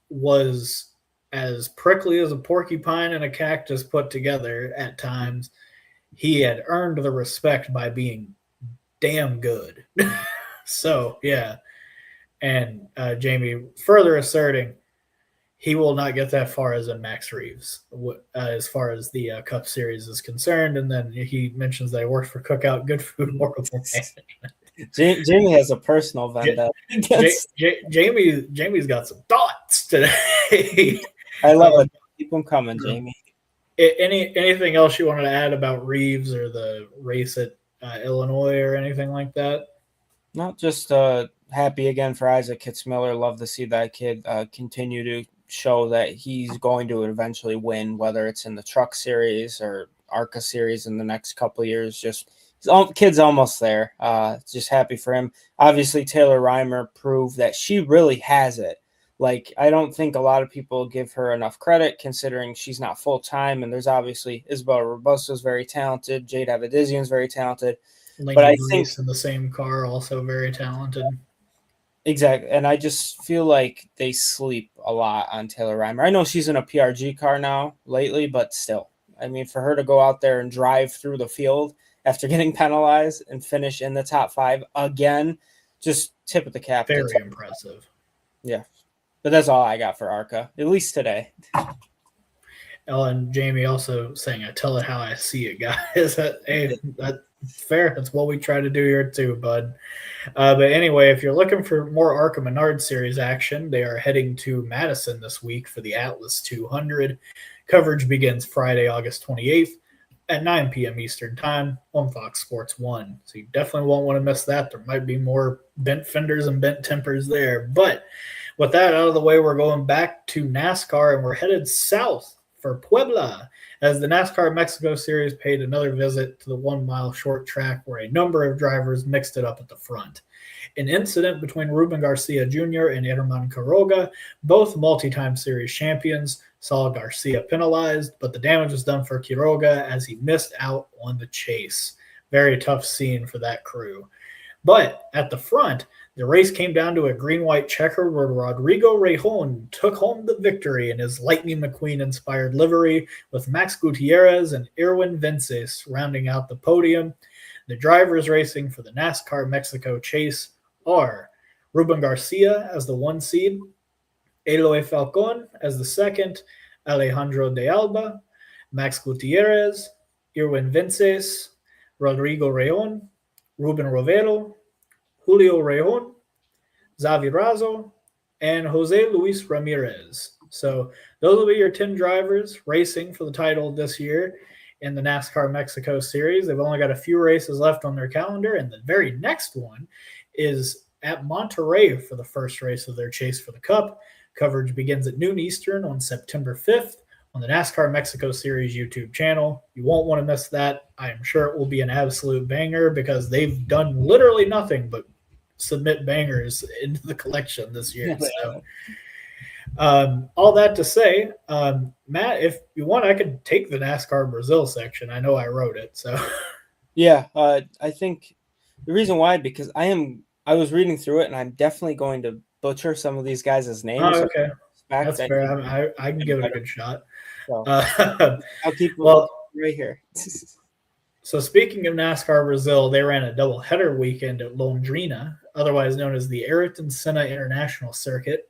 was as prickly as a porcupine and a cactus put together at times, he had earned the respect by being damn good. So, yeah. And Jamie further asserting he will not get that far as in Max Reaves as far as the Cup Series is concerned. And then he mentions that he works for Cookout, Good Food, Horrible Management. Jamie has a personal vendetta. Jamie's got some thoughts today. I love it. Keep them coming, Jamie. Anything else you wanted to add about Reaves or the race at Illinois or anything like that? Not just happy again for Isaac Kitzmiller. Love to see that kid continue to show that he's going to eventually win, whether it's in the Truck Series or ARCA Series in the next couple of years. Just kid's almost there. Just happy for him. Obviously, Taylor Reimer proved that she really has it. Like, I don't think a lot of people give her enough credit considering she's not full-time, and there's obviously Isabella Robusto is very talented. Jade Avedizian is very talented. Layne But I think in the same car, also very talented. exactly, and I just feel like they sleep a lot on Taylor Reimer. I know she's in a PRG car now lately, but still. I mean, for her to go out there and drive through the field after getting penalized and finish in the top 5 again, just tip of the cap. Very impressive. Yeah. But that's all I got for ARCA, at least today. Oh, and Jamie also saying, I tell it how I see it, guys. That's fair. That's what we try to do here too, bud. But anyway, if you're looking for more ARCA Menards Series action, they are heading to Madison this week for the Atlas 200. Coverage begins Friday, August 28th at 9 p.m. Eastern Time on Fox Sports 1. So you definitely won't want to miss that. There might be more bent fenders and bent tempers there. But with that out of the way, we're going back to NASCAR, and we're headed south for Puebla as the NASCAR Mexico Series paid another visit to the 1 mile short track where a number of drivers mixed it up at the front. An incident between Ruben Garcia Jr. and Herman Quiroga, both multi-time series champions, saw Garcia penalized, but the damage was done for Quiroga as he missed out on the chase. Very tough scene for that crew. But at the front, the race came down to a green-white checker where Rodrigo Rejon took home the victory in his Lightning McQueen-inspired livery, with Max Gutierrez and Irwin Vences rounding out the podium. The drivers racing for the NASCAR Mexico Chase are Ruben Garcia as the 1 seed, Eloy Falcon as the 2nd, Alejandro de Alba, Max Gutierrez, Irwin Vences, Rodrigo Rejon, Ruben Rovero, Julio Rejon, Xavi Razo, and Jose Luis Ramirez. So those will be your 10 drivers racing for the title this year in the NASCAR Mexico Series. They've only got a few races left on their calendar, and the very next one is at Monterey for the first race of their Chase for the Cup. Coverage begins at noon Eastern on September 5th on the NASCAR Mexico Series YouTube channel. You won't want to miss that. I am sure it will be an absolute banger because they've done literally nothing but submit bangers into the collection this year. So, all that to say, Matt, if you want, I could take the NASCAR Brazil section. I know I wrote it. So, yeah, I think the reason why, because I was reading through it and I'm definitely going to butcher some of these guys' names. Oh, okay. That's fair. I can give it a good shot. So, I'll keep right here. So speaking of NASCAR Brazil, they ran a doubleheader weekend at Londrina, otherwise known as the Ayrton Senna International Circuit.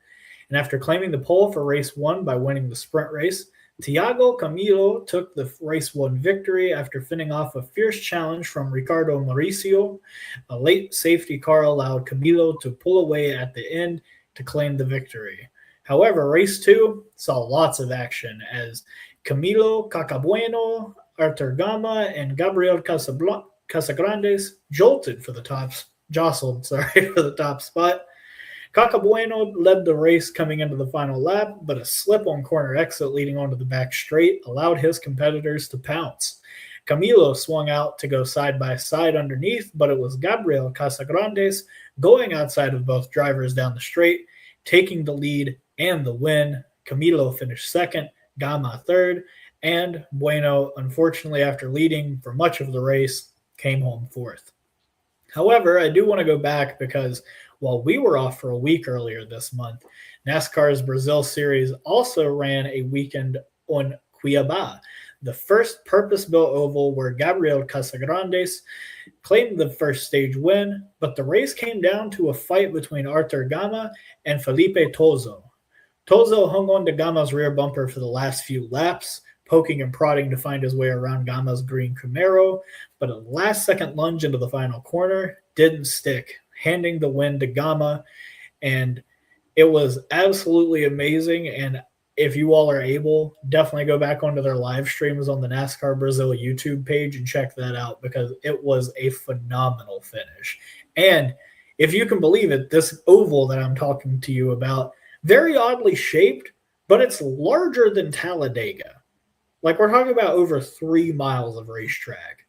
And after claiming the pole for race 1 by winning the sprint race, Thiago Camilo took the race 1 victory after fending off a fierce challenge from Ricardo Mauricio. A late safety car allowed Camilo to pull away at the end to claim the victory. However, race 2 saw lots of action as Camilo Cacabueno, Artur Gama, and Gabriel Casagrandes jostled for the top spot. Cacabueno led the race coming into the final lap, but a slip on corner exit leading onto the back straight allowed his competitors to pounce. Camilo swung out to go side by side underneath, but it was Gabriel Casagrandes going outside of both drivers down the straight, taking the lead and the win. Camilo finished 2nd, Gama 3rd, and Bueno, unfortunately, after leading for much of the race, came home 4th. However, I do want to go back because while we were off for a week earlier this month, NASCAR's Brazil Series also ran a weekend on Cuiabá, the first purpose-built oval where Gabriel Casagrandes claimed the first stage win, but the race came down to a fight between Artur Gama and Felipe Tozo. Tozo hung on to Gama's rear bumper for the last few laps, poking and prodding to find his way around Gama's green Camaro, but a last-second lunge into the final corner didn't stick, handing the win to Gama, and it was absolutely amazing. And if you all are able, definitely go back onto their live streams on the NASCAR Brazil YouTube page and check that out because it was a phenomenal finish. And if you can believe it, this oval that I'm talking to you about, very oddly shaped, but it's larger than Talladega. Like we're talking about over 3 miles of racetrack.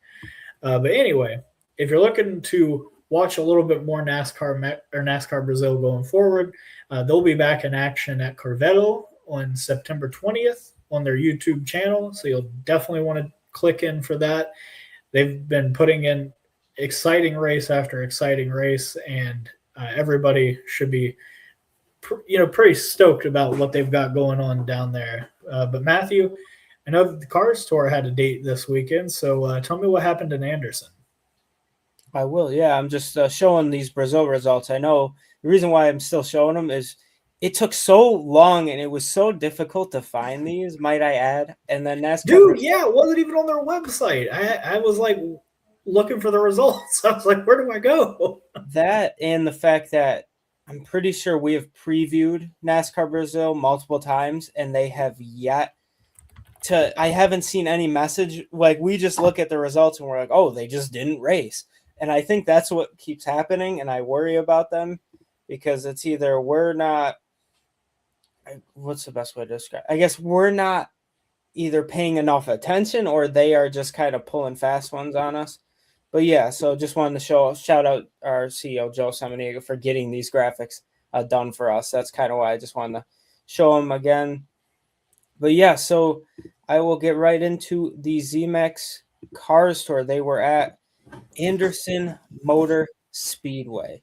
But anyway, if you're looking to watch a little bit more NASCAR Brazil going forward, they'll be back in action at Corvetto on September 20th on their YouTube channel. So you'll definitely want to click in for that. They've been putting in exciting race after exciting race, and everybody should be pretty stoked about what they've got going on down there. But Matthew, I know the Cars Tour had a date this weekend, so tell me what happened in Anderson. I will. Yeah, I'm just showing these Brazil results. I know the reason why I'm still showing them is it took so long and it was so difficult to find these, might I add. And then NASCAR. Dude, yeah, it wasn't even on their website. I was like looking for the results. I was like, where do I go? That and the fact that I'm pretty sure we have previewed NASCAR Brazil multiple times and they have yet to, I haven't seen any message. Like we just look at the results and we're like, oh, they just didn't race. And I think that's what keeps happening. And I worry about them because it's either we're not, what's the best way to describe? I guess we're not either paying enough attention or they are just kind of pulling fast ones on us. But yeah, so just wanted to shout out our CEO, Joe Samaniego, for getting these graphics done for us. That's kind of why I just wanted to show them again. But yeah, so I will get right into the zMAX Cars Tour. They were at Anderson Motor Speedway.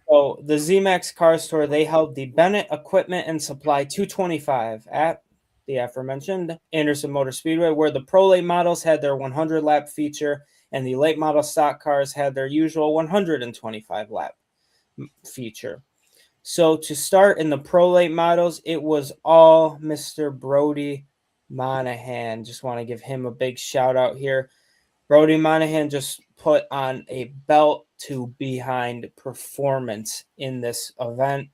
So the zMAX Cars Tour, they held the Bennett Equipment and Supply 225 at the aforementioned Anderson Motor Speedway, where the Pro Late models had their 100-lap feature and the late model stock cars had their usual 125-lap feature. So to start in the Pro Late models, it was all Mr. Brody Monahan. Just want to give him a big shout out here. Brody Monahan just put on a belt to behind performance in this event,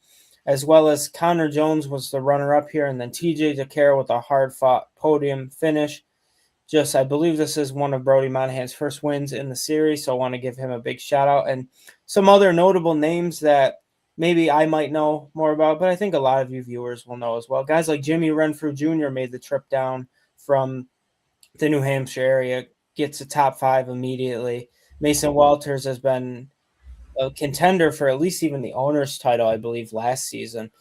as well as Connor Jones was the runner-up here, and then TJ DeCaro with a hard-fought podium finish. Just, I believe this is one of Brody Monahan's first wins in the series, so I want to give him a big shout-out. And some other notable names that maybe I might know more about, but I think a lot of you viewers will know as well. Guys like Jimmy Renfrew Jr. made the trip down from the New Hampshire area, gets a top 5 immediately. Mason Walters has been a contender for at least even the owner's title, I believe, last season.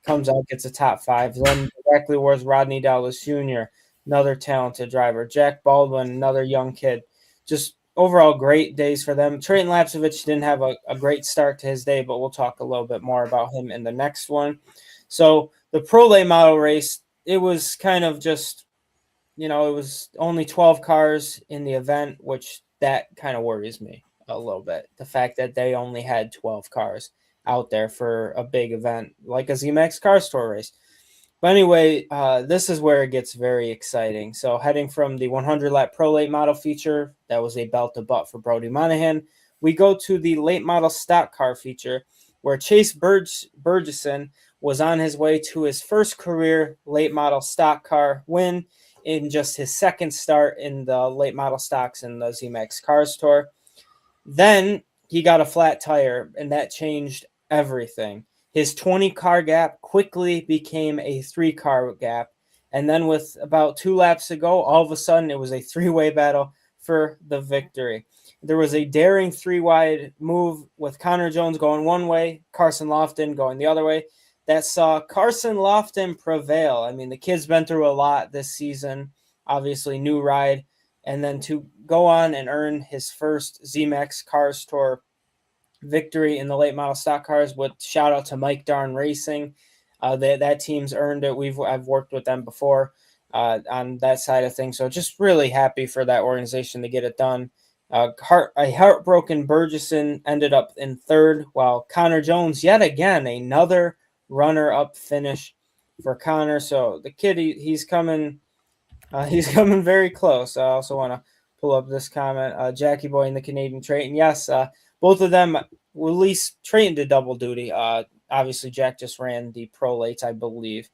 Comes out, gets a top 5. Then directly was Rodney Dallas Jr., another talented driver. Jack Baldwin, another young kid. Just overall great days for them. Trayton Lapsovich didn't have a great start to his day, but we'll talk a little bit more about him in the next one. So the Pro Late model race, it was kind of just, it was only 12 cars in the event, which that kind of worries me a little bit. The fact that they only had 12 cars out there for a big event like a zMAX Cars Tour race. But anyway, this is where it gets very exciting. So heading from the 100-lap Pro Late model feature, that was a belt to butt for Brody Monahan, we go to the late model stock car feature where Chase Burgesson was on his way to his first career late model stock car win in just his second start in the late model stocks in the zMAX Cars Tour. Then he got a flat tire, and that changed everything. His 20-car gap quickly became a 3-car gap. And then with about 2 laps to go, all of a sudden it was a 3-way battle for the victory. There was a daring 3-wide move with Connor Jones going one way, Carson Lofton going the other way. That saw Carson Lofton prevail. I mean, the kid's been through a lot this season, obviously new ride. And then to go on and earn his first zMAX Cars Tour victory in the late model stock cars, with shout out to Mike Darn Racing. That team's earned it. I've worked with them before on that side of things. So just really happy for that organization to get it done. A heartbroken Burgesson ended up in third, while Connor Jones, yet again, another runner-up finish for Connor. So the kid, he's coming very close. I also want to pull up this comment. Jackie Boy and the Canadian Trayton. Yes, both of them, well, at least Trayton did double duty. Obviously, Jack just ran the Pro Lates, I believe.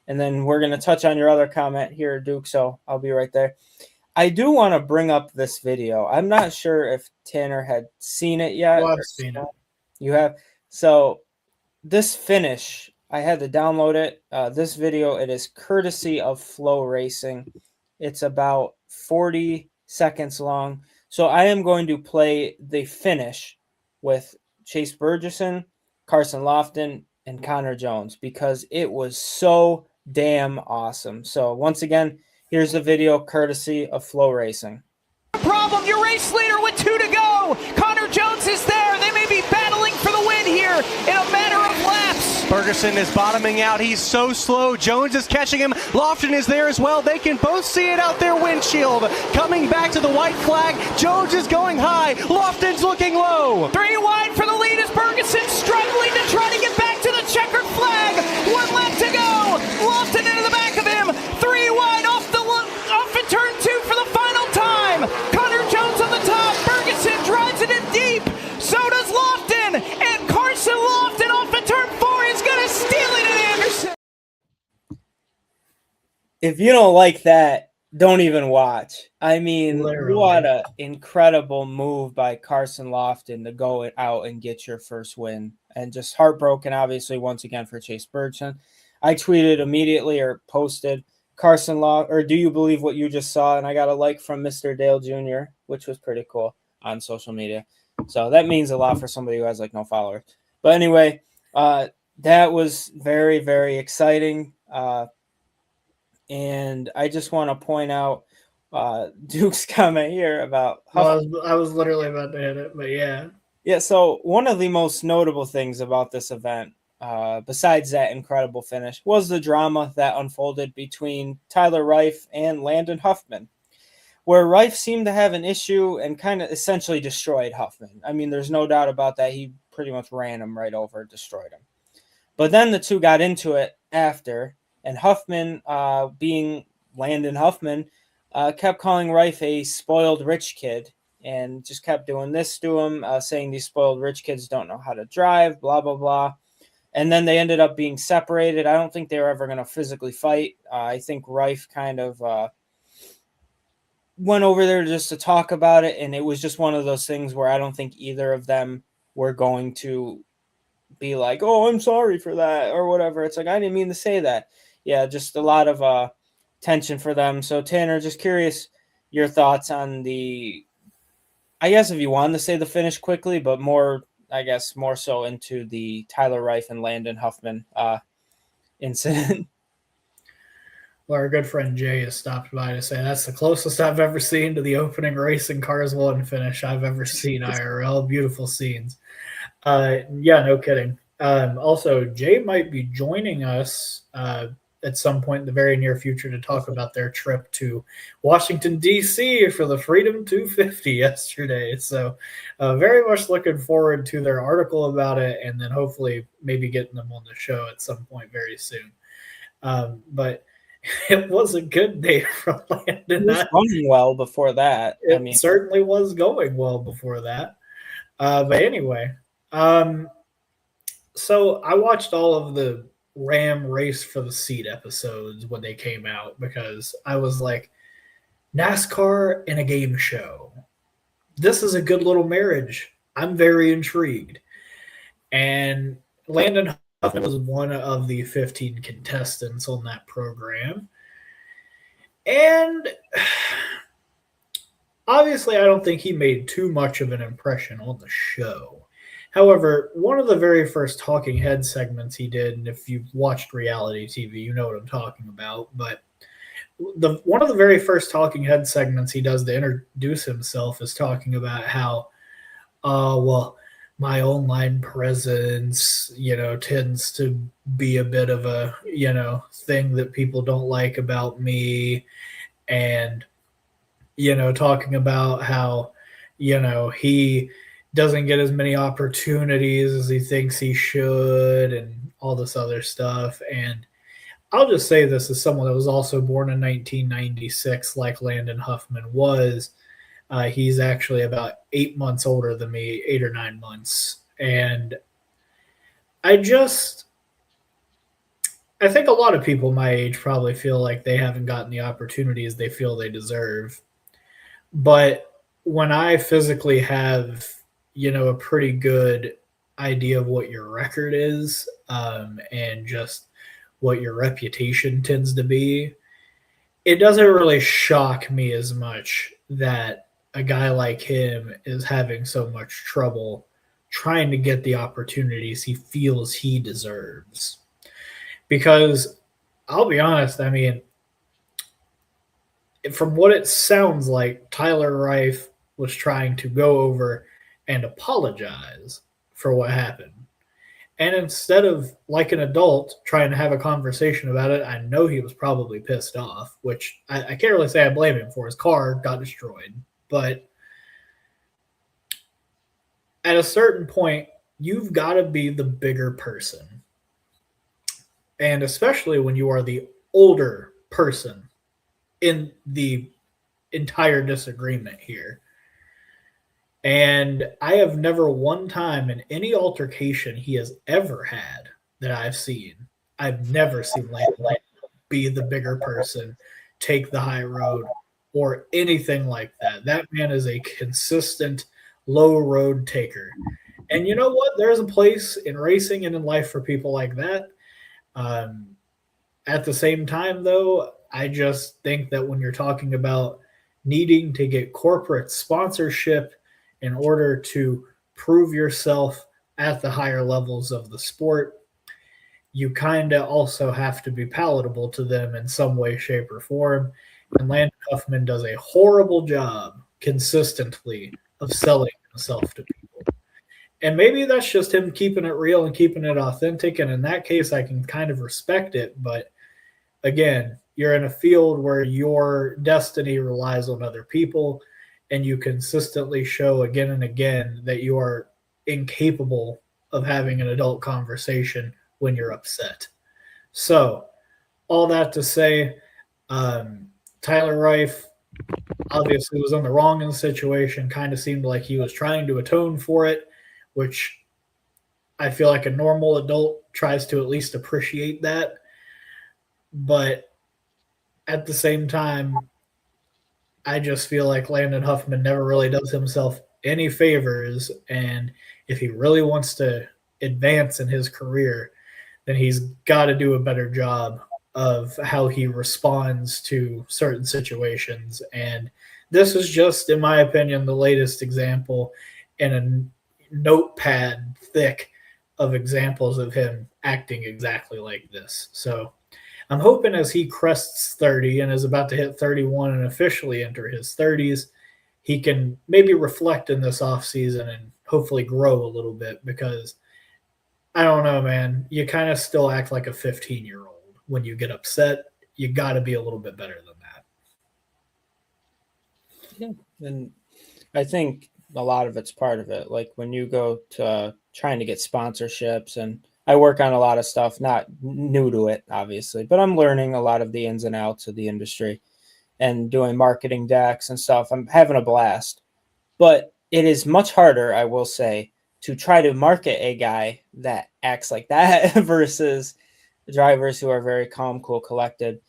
And then we're going to touch on your other comment here, Duke, so I'll be right there. I do want to bring up this video. I'm not sure if Tanner had seen it yet. Well, I've seen it. You have so this finish. I had to download it. This video, it is courtesy of Flow Racing. It's about 40 seconds long. So I am going to play the finish with Chase Burgesson, Carson Lofton, and Connor Jones because it was so damn awesome. So once again, here's the video courtesy of Flow Racing. Problem, your race leader with 2 to go. Connor Jones is there. They may be battling for the win here in a matter of laps. Ferguson is bottoming out. He's so slow. Jones is catching him. Lofton is there as well. They can both see it out their windshield. Coming back to the white flag. Jones is going high. Lofton's looking low. 3 wide for the lead as Ferguson struggling to try to get back to the checkered flag. 1 lap to go. Lofton into the back of him. 3 wide off in turn 2 for the final time. Connor Jones on the top. Ferguson drives it in deep. So does Lofton. And Carson Lofton off in turn 4 is going to steal it at Anderson. If you don't like that, don't even watch. I mean, Literally. What an incredible move by Carson Lofton to go out and get your first win. And just heartbroken, obviously, once again for Chase Burgesson. I tweeted immediately or posted, Carson or do you believe what you just saw? And I got a like from Mr. Dale Jr., which was pretty cool on social media. So that means a lot for somebody who has like no followers. But anyway, that was very, very exciting. And I just want to point out Duke's comment here about I was literally about to hit it, but yeah. Yeah, so one of the most notable things about this event, besides that incredible finish, was the drama that unfolded between Tyler Reif and Landon Huffman, where Reif seemed to have an issue and kind of essentially destroyed Huffman. I mean, there's no doubt about that. He pretty much ran him right over, destroyed him. But then the two got into it after, and Huffman, being Landon Huffman, kept calling Reif a spoiled rich kid and just kept doing this to him, saying these spoiled rich kids don't know how to drive, blah, blah, blah. And then they ended up being separated. I don't think they were ever going to physically fight. I think Reif kind of went over there just to talk about it, and it was just one of those things where I don't think either of them were going to be like, oh, I'm sorry for that or whatever. It's like, I didn't mean to say that. Yeah, just a lot of tension for them. So, Tanner, just curious your thoughts on the, I guess if you wanted to say the finish quickly, but more so into the Tyler Reif and Landon Huffman incident. Well, our good friend Jay has stopped by to say that's the closest I've ever seen to the opening race in Cars 1 finish I've ever seen IRL. Beautiful scenes. Yeah, no kidding. Also, Jay might be joining us at some point in the very near future to talk about their trip to Washington, D.C. for the Freedom 250 yesterday. So very much looking forward to their article about it and then hopefully maybe getting them on the show at some point very soon. But it was a good day for Landon. It was going well before that. It certainly was going well before that. But anyway, so I watched all of the Ram Race for the Seat episodes when they came out because I was like, NASCAR and a game show. This is a good little marriage. I'm very intrigued. And Landon Huffman was one of the 15 contestants on that program. And obviously, I don't think he made too much of an impression on the show. However, one of the very first talking head segments he did, and if you've watched reality TV, you know what I'm talking about, but one of the very first talking head segments he does to introduce himself is talking about how, well, my online presence, tends to be a bit of a, thing that people don't like about me. And, talking about how, he doesn't get as many opportunities as he thinks he should and all this other stuff. And I'll just say this as someone that was also born in 1996, like Landon Huffman was. He's actually about 8 months older than me, 8 or 9 months. And I think a lot of people my age probably feel like they haven't gotten the opportunities they feel they deserve. But when I physically have, a pretty good idea of what your record is, and just what your reputation tends to be, it doesn't really shock me as much that a guy like him is having so much trouble trying to get the opportunities he feels he deserves. Because I'll be honest, I mean, from what it sounds like, Tyler Reif was trying to go over and apologize for what happened. And instead of, like an adult, trying to have a conversation about it, I know he was probably pissed off, which I can't really say I blame him for. His car got destroyed. But at a certain point, you've got to be the bigger person. And especially when you are the older person in the entire disagreement here. And I have never one time in any altercation he has ever had that I've seen, I've never seen Layne be the bigger person, take the high road, or anything like that. That man is a consistent low road taker. And you know what? There's a place in racing and in life for people like that. At the same time, though, I just think that when you're talking about needing to get corporate sponsorship in order to prove yourself at the higher levels of the sport, you kind of also have to be palatable to them in some way, shape, or form. And Landon Huffman does a horrible job consistently of selling himself to people. And maybe that's just him keeping it real and keeping it authentic. And in that case, I can kind of respect it. But again, you're in a field where your destiny relies on other people, and you consistently show again and again that you are incapable of having an adult conversation when you're upset. So all that to say, Tyler Reif obviously was on the wrong in the situation, kind of seemed like he was trying to atone for it, which I feel like a normal adult tries to at least appreciate that. But at the same time, I just feel like Landon Huffman never really does himself any favors. And if he really wants to advance in his career, then he's got to do a better job of how he responds to certain situations. And this is just, in my opinion, the latest example in a notepad thick of examples of him acting exactly like this. So I'm hoping as he crests 30 and is about to hit 31 and officially enter his 30s, he can maybe reflect in this offseason and hopefully grow a little bit, because I don't know, man. You kind of still act like a 15-year-old. When you get upset, you got to be a little bit better than that. Yeah, and I think a lot of it's part of it. Like when you go to trying to get sponsorships, and I work on a lot of stuff, not new to it, obviously, but I'm learning a lot of the ins and outs of the industry and doing marketing decks and stuff. I'm having a blast, but it is much harder, I will say, to try to market a guy that acts like that versus drivers who are very calm, cool, collected.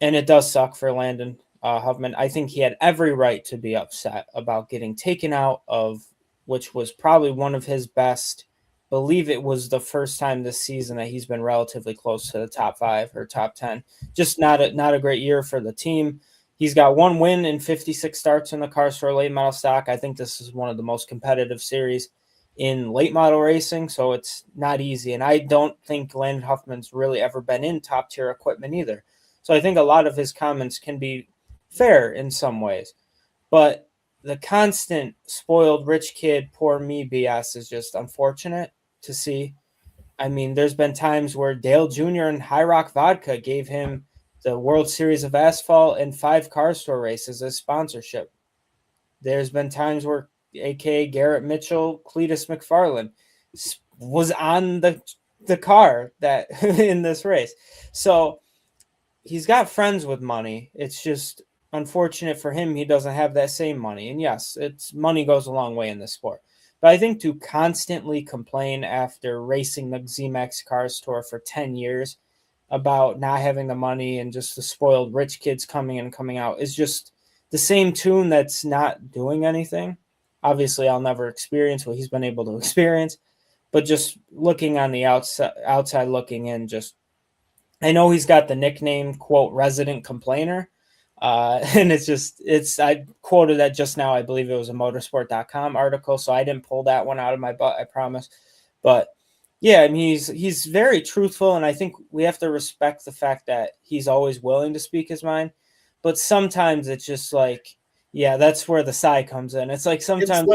And it does suck for Landon Huffman. I think he had every right to be upset about getting taken out of, which was probably one of his best. Believe it was the first time this season that he's been relatively close to the top 5 or top 10. Just not a great year for the team. He's got one win in 56 starts in the Cars for late model stock. I think this is one of the most competitive series in late model racing, so it's not easy. And I don't think Landon Huffman's really ever been in top tier equipment either. So I think a lot of his comments can be fair in some ways. But the constant spoiled rich kid, poor me BS is just unfortunate to see. I mean, there's been times where Dale Jr. and High Rock Vodka gave him the World Series of Asphalt and 5 car store races as sponsorship. There's been times where a.k.a. Garrett Mitchell, Cletus McFarland was on the car that in this race. So he's got friends with money. It's just unfortunate for him he doesn't have that same money. And yes, it's money goes a long way in this sport. But I think to constantly complain after racing the zMAX Cars Tour for 10 years about not having the money and just the spoiled rich kids coming in and coming out is just the same tune that's not doing anything. Obviously, I'll never experience what he's been able to experience, but just looking on the outside looking in, I know he's got the nickname, quote, resident complainer. And I quoted that just now. I believe it was a motorsport.com article. So I didn't pull that one out of my butt, I promise. But yeah, I mean, he's very truthful. And I think we have to respect the fact that he's always willing to speak his mind. But sometimes it's just like, yeah, that's where the sigh comes in. It's like sometimes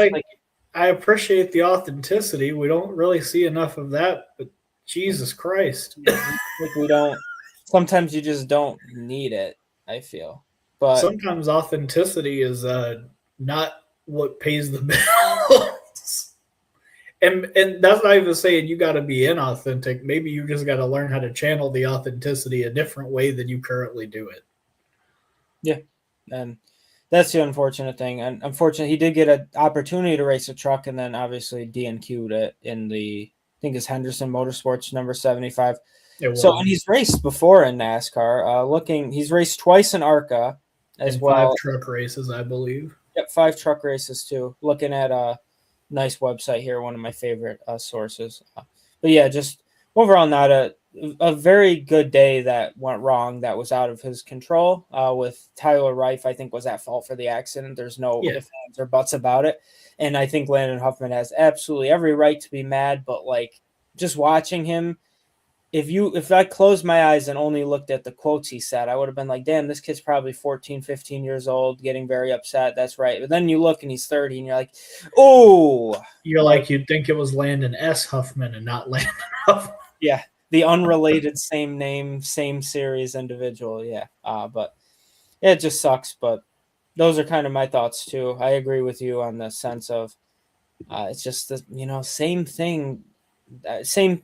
I appreciate the authenticity. We don't really see enough of that, but Jesus Christ. Sometimes you just don't need it, I feel. But sometimes authenticity is not what pays the bills. and that's not even saying you got to be inauthentic. Maybe you just got to learn how to channel the authenticity a different way than you currently do it. Yeah, and that's the unfortunate thing. And unfortunately, he did get an opportunity to race a truck, and then obviously DNQ'd it in I think it's Henderson Motorsports number 75. So, and he's raced before in NASCAR. He's raced twice in ARCA as well. 5 truck races, I believe. Yep, 5 truck races too. Looking at a nice website here, one of my favorite sources. But yeah, just overall not a very good day that went wrong, that was out of his control. With Tyler Reif, I think, was at fault for the accident. There's no ifs, ands, or buts about it. And I think Landon Huffman has absolutely every right to be mad, but like just watching him, if I closed my eyes and only looked at the quotes he said, I would have been like, damn, this kid's probably 14, 15 years old, getting very upset. That's right. But then you look and he's 30 and you're like, oh. You're like, you'd think it was Landon S. Huffman and not Landon Huffman. Yeah. The unrelated, same name, same series individual. Yeah. But it just sucks. But those are kind of my thoughts too. I agree with you on the sense of it's just the, same thing, same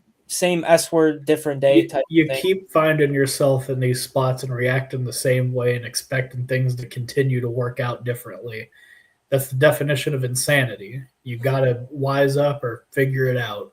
S word, different day type you thing. Keep finding yourself in these spots and reacting the same way and expecting things to continue to work out differently. That's the definition of insanity. You got to wise up or figure it out.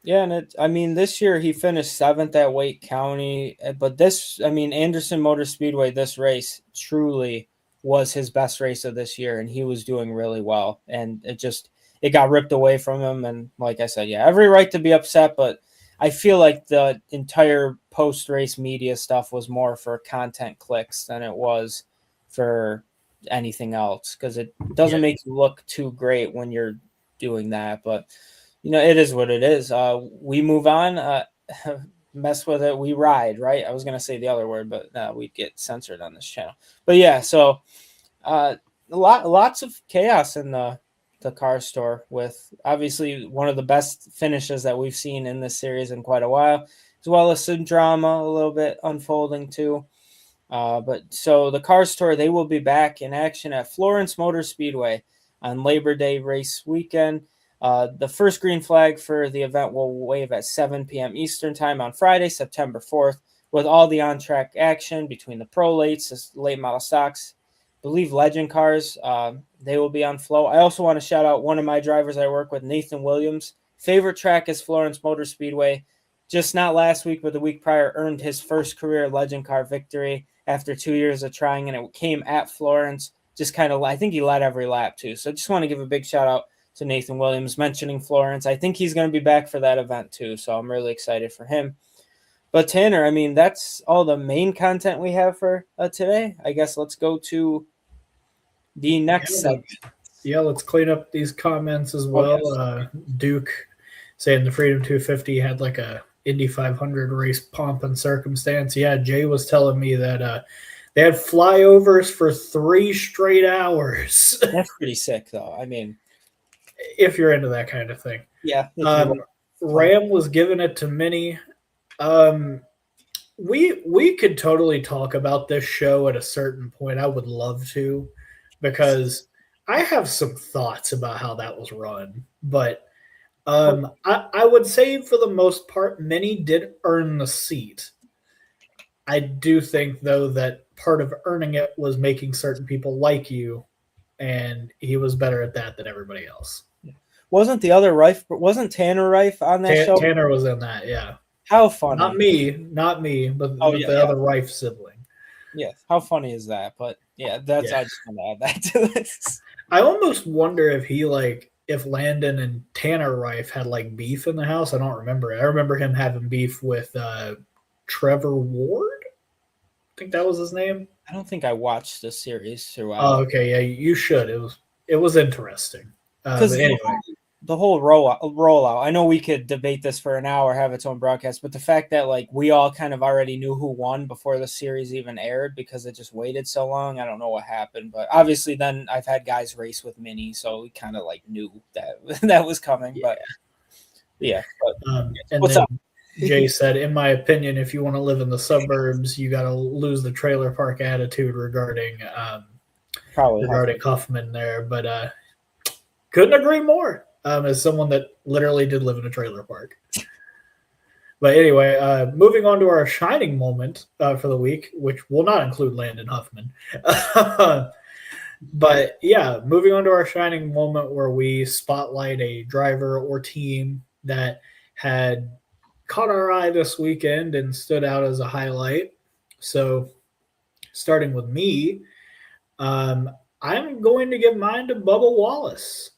Yeah, and this year he finished 7th at Wake County, but Anderson Motor Speedway, this race truly was his best race of this year, and he was doing really well, and it got ripped away from him. And like I said, yeah, every right to be upset, but I feel like the entire post-race media stuff was more for content clicks than it was for anything else, because it doesn't make you look too great when you're doing that. But, it is what it is. We move on, mess with it, we ride, right? I was going to say the other word, but we'd get censored on this channel. But yeah, so lots of chaos in the car store, with obviously one of the best finishes that we've seen in this series in quite a while, as well as some drama a little bit unfolding too. But so the car store, they will be back in action at Florence Motor Speedway on Labor Day race weekend. The first green flag for the event will wave at 7 p.m. Eastern time on Friday, September 4th, with all the on-track action between the pro lates, late model stocks, I believe legend cars. They will be on flow. I also want to shout out one of my drivers I work with, Nathan Williams. Favorite track is Florence Motor Speedway. Just not last week, but the week prior, earned his first career legend car victory after 2 years of trying, and it came at Florence. Just kind of, I think he led every lap too. So I just want to give a big shout out to Nathan Williams mentioning Florence. I think he's going to be back for that event too, so I'm really excited for him. But Tanner, that's all the main content we have for today. I guess let's go to the next segment. Yeah, let's clean up these comments as well. Okay. Duke saying the Freedom 250 had like a Indy 500 race pomp and circumstance. Yeah, Jay was telling me that they had flyovers for 3 straight hours. That's pretty sick, though. If you're into that kind of thing. Yeah. Ram was giving it to Minnie. We could totally talk about this show at a certain point. I would love to, because I have some thoughts about how that was run. But I would say for the most part, Minnie did earn the seat. I do think, though, that part of earning it was making certain people like you, and he was better at that than everybody else. Wasn't Tanner Reif on that show? Tanner was in that, yeah. How funny. Not me, but the other Reif sibling. Yeah, how funny is that? But yeah, I just want to add that to this. I almost wonder if he if Landon and Tanner Reif had like beef in the house. I don't remember. I remember him having beef with Trevor Ward. I think that was his name. I don't think I watched the series throughout. Oh, okay, yeah, you should. It was interesting. But anyway, the whole rollout. I know we could debate this for an hour, have its own broadcast, but the fact that like we all kind of already knew who won before the series even aired because it just waited so long. I don't know what happened, but obviously then I've had guys race with Minnie, so we kind of like knew that that was coming. Yeah. But yeah. And what's then up? Jay said, in my opinion, if you want to live in the suburbs, you got to lose the trailer park attitude regarding Huffman there. But couldn't agree more. As someone that literally did live in a trailer park. But anyway, moving on to our shining moment for the week, which will not include Landon Huffman. But yeah, moving on to our shining moment where we spotlight a driver or team that had caught our eye this weekend and stood out as a highlight. So starting with me, I'm going to give mine to Bubba Wallace.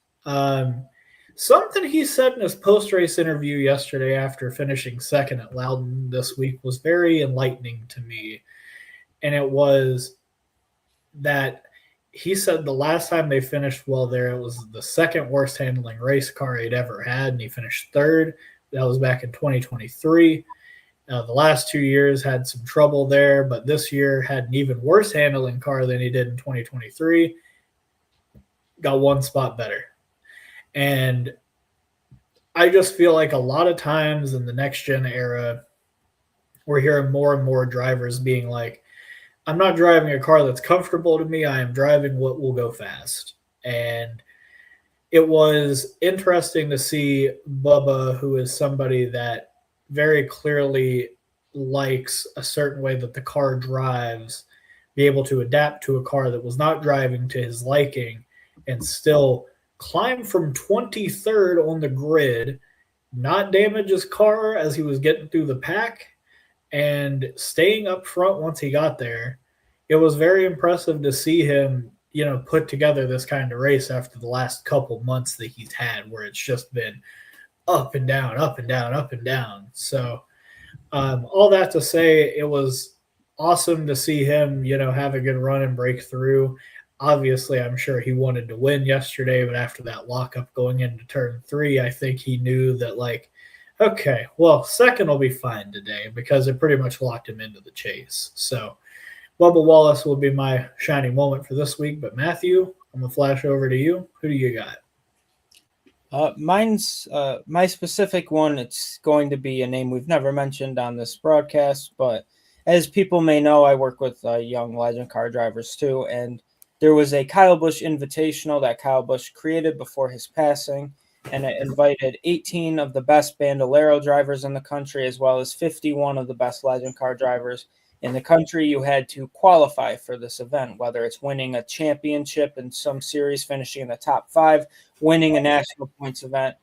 Something he said in his post-race interview yesterday after finishing second at Loudon this week was very enlightening to me. And it was that he said the last time they finished well there, it was the second worst handling race car he'd ever had, and he finished third. That was back in 2023. The last 2 years had some trouble there, but this year had an even worse handling car than he did in 2023. Got one spot better. And I just feel like a lot of times in the next-gen era, we're hearing more and more drivers being like, I'm not driving a car that's comfortable to me. I am driving what will go fast. And it was interesting to see Bubba, who is somebody that very clearly likes a certain way that the car drives, be able to adapt to a car that was not driving to his liking and still climb from 23rd on the grid, not damage his car as he was getting through the pack, and staying up front once he got there. It was very impressive to see him, put together this kind of race after the last couple months that he's had, where it's just been up and down, up and down, up and down. So all that to say, it was awesome to see him, have a good run and break through. Obviously, I'm sure he wanted to win yesterday, but after that lockup going into turn 3, I think he knew that, okay, well, second will be fine today because it pretty much locked him into the chase. So Bubba Wallace will be my shining moment for this week. But Matthew, I'm going to flash over to you. Who do you got? Mine's my specific one. It's going to be a name we've never mentioned on this broadcast, but as people may know, I work with young legend car drivers too, and there was a Kyle Busch Invitational that Kyle Busch created before his passing, and it invited 18 of the best Bandolero drivers in the country, as well as 51 of the best legend car drivers in the country. You had to qualify for this event, whether it's winning a championship in some series, finishing in the top 5, winning a national points event.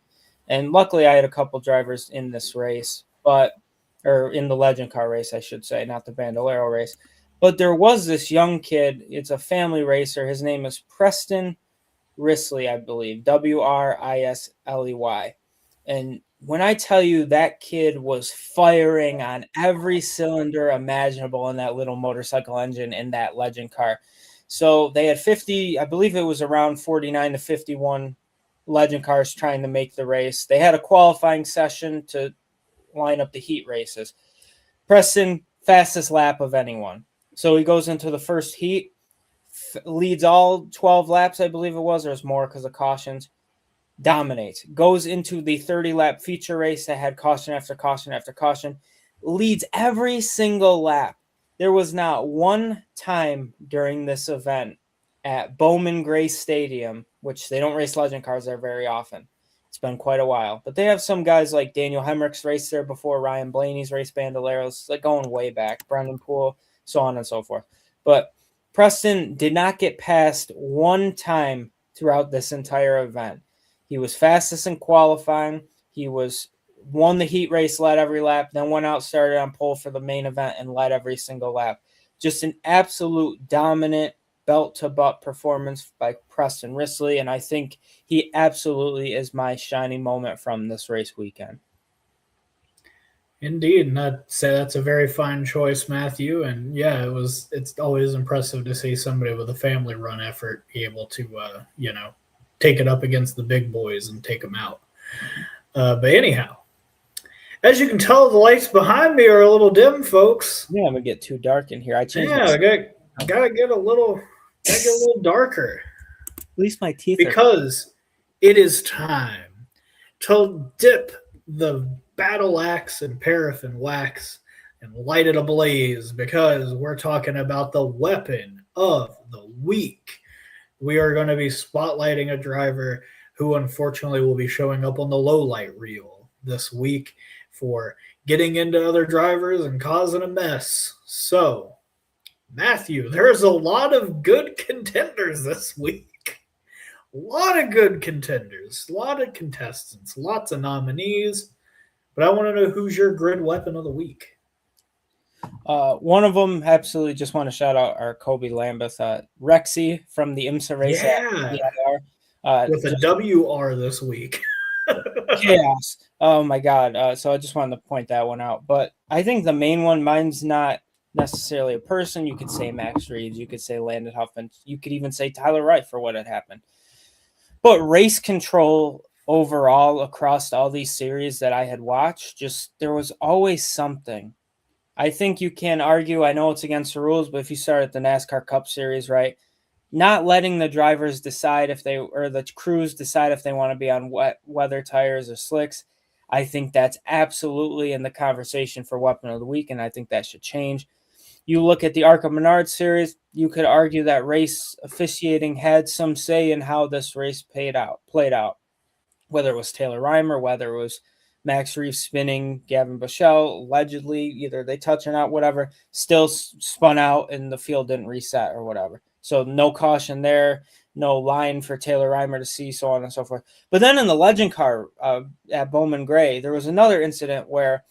And luckily, I had a couple drivers in this race, or in the legend car race, I should say, not the Bandolero race. But there was this young kid. It's a family racer. His name is Preston Risley, I believe, Wrisley. And when I tell you that kid was firing on every cylinder imaginable in that little motorcycle engine in that legend car. So they had 50, I believe it was around 49 to 51 legend cars trying to make the race. They had a qualifying session to line up the heat races. Preston, fastest lap of anyone. So he goes into the first heat, leads all 12 laps, I believe it was. There's more because of cautions. Dominates. Goes into the 30-lap feature race that had caution after caution after caution. Leads every single lap. There was not one time during this event at Bowman Gray Stadium, which they don't race legend cars there very often. It's been quite a while. But they have some guys like Daniel Hemrick's raced there before, Ryan Blaney's raced Bandoleros, like going way back, Brendan Poole, so on and so forth. But Preston did not get past one time throughout this entire event. He was fastest in qualifying. He won the heat race, led every lap, then went out, started on pole for the main event, and led every single lap. Just an absolute dominant, belt-to-butt performance by Preston Risley, and I think he absolutely is my shining moment from this race weekend. Indeed, and I'd say that's a very fine choice, Matthew. And yeah, it's always impressive to see somebody with a family run effort be able to, take it up against the big boys and take them out. But anyhow, as you can tell, the lights behind me are a little dim, folks. Yeah, I'm gonna get too dark in here. I changed. Yeah, I gotta get a little darker. At least my teeth. Because it is time to dip the battle axe in paraffin wax and light it ablaze, because we're talking about the weapon of the week. We are going to be spotlighting a driver who unfortunately will be showing up on the low light reel this week for getting into other drivers and causing a mess. So, Matthew, there's a lot of good contenders this week. A lot of good contenders, a lot of contestants, lots of nominees. But I want to know, who's your grid weapon of the week? One of them, absolutely, just want to shout out our Kobe Lambeth, Rexy from the IMSA race. Yeah. With a WR this week. Chaos. Oh, my God. So I just wanted to point that one out. But I think the main one, mine's not necessarily a person. You could say Max Reaves. You could say Landon Huffman. You could even say Tyler Wright for what had happened. But race control overall across all these series that I had watched, just there was always something. I think you can argue, I know it's against the rules, but if you start at the NASCAR Cup Series, right, not letting the drivers decide the crews decide if they want to be on wet weather tires or slicks, I think that's absolutely in the conversation for weapon of the week, and I think that should change. You look at the ARCA Menards Series, you could argue that race officiating had some say in how this race played out. Whether it was Taylor Reimer, whether it was Max Reaves spinning Gavan Boschele, allegedly, either they touch or not, whatever, still spun out and the field didn't reset or whatever. So no caution there, no line for Taylor Reimer to see, so on and so forth. But then in the legend car at Bowman Gray, there was another incident where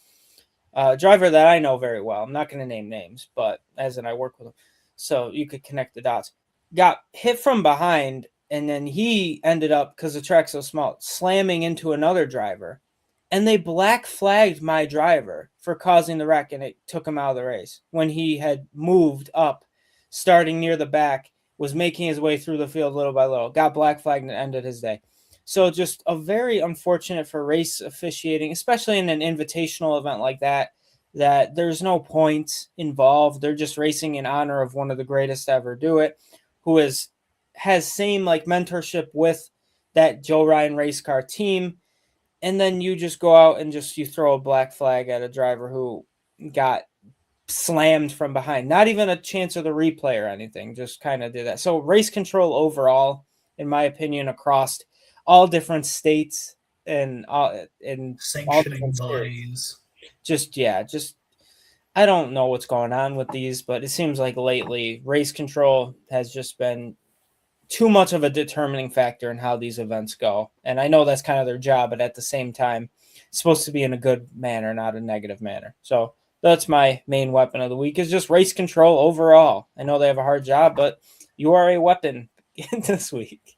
a driver that I know very well, I'm not going to name names, but as in I work with him, so you could connect the dots, got hit from behind. And then he ended up, because the track's so small, slamming into another driver. And they black flagged my driver for causing the wreck, and it took him out of the race. When he had moved up, starting near the back, was making his way through the field little by little, got black flagged and ended his day. So just a very unfortunate for race officiating, especially in an invitational event like that there's no points involved. They're just racing in honor of one of the greatest to ever do it, who has same like mentorship with that Joe Ryan race car team. And then you just go out and you throw a black flag at a driver who got slammed from behind. Not even a chance of the replay or anything, just kind of did that. So race control overall, in my opinion, across all different states and sanctioning bodies. Just I don't know what's going on with these, but it seems like lately race control has just been too much of a determining factor in how these events go. And I know that's kind of their job, but at the same time, it's supposed to be in a good manner, not a negative manner. So that's my main weapon of the week, is just race control overall. I know they have a hard job, but you are a weapon this week.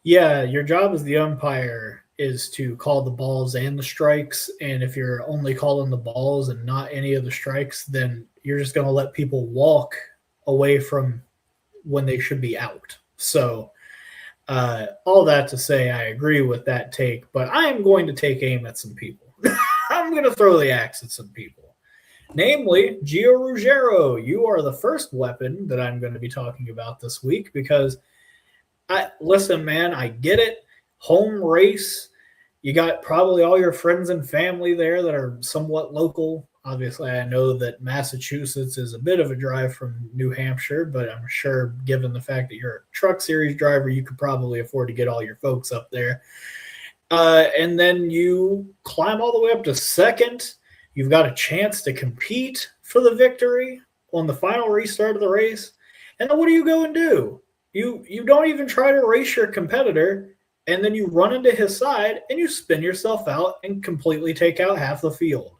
Yeah, your job as the umpire is to call the balls and the strikes. And if you're only calling the balls and not any of the strikes, then you're just going to let people walk away from when they should be out. So all that to say, I agree with that take, but I am going to take aim at some people. I'm going to throw the axe at some people. Namely, Gio Ruggiero. You are the first weapon that I'm going to be talking about this week, because listen, man, I get it. Home race. You got probably all your friends and family there that are somewhat local. Obviously, I know that Massachusetts is a bit of a drive from New Hampshire, but I'm sure given the fact that you're a truck series driver, you could probably afford to get all your folks up there. And then you climb all the way up to second. You've got a chance to compete for the victory on the final restart of the race. And then what do you go and do? You don't even try to race your competitor, and then you run into his side and you spin yourself out and completely take out half the field.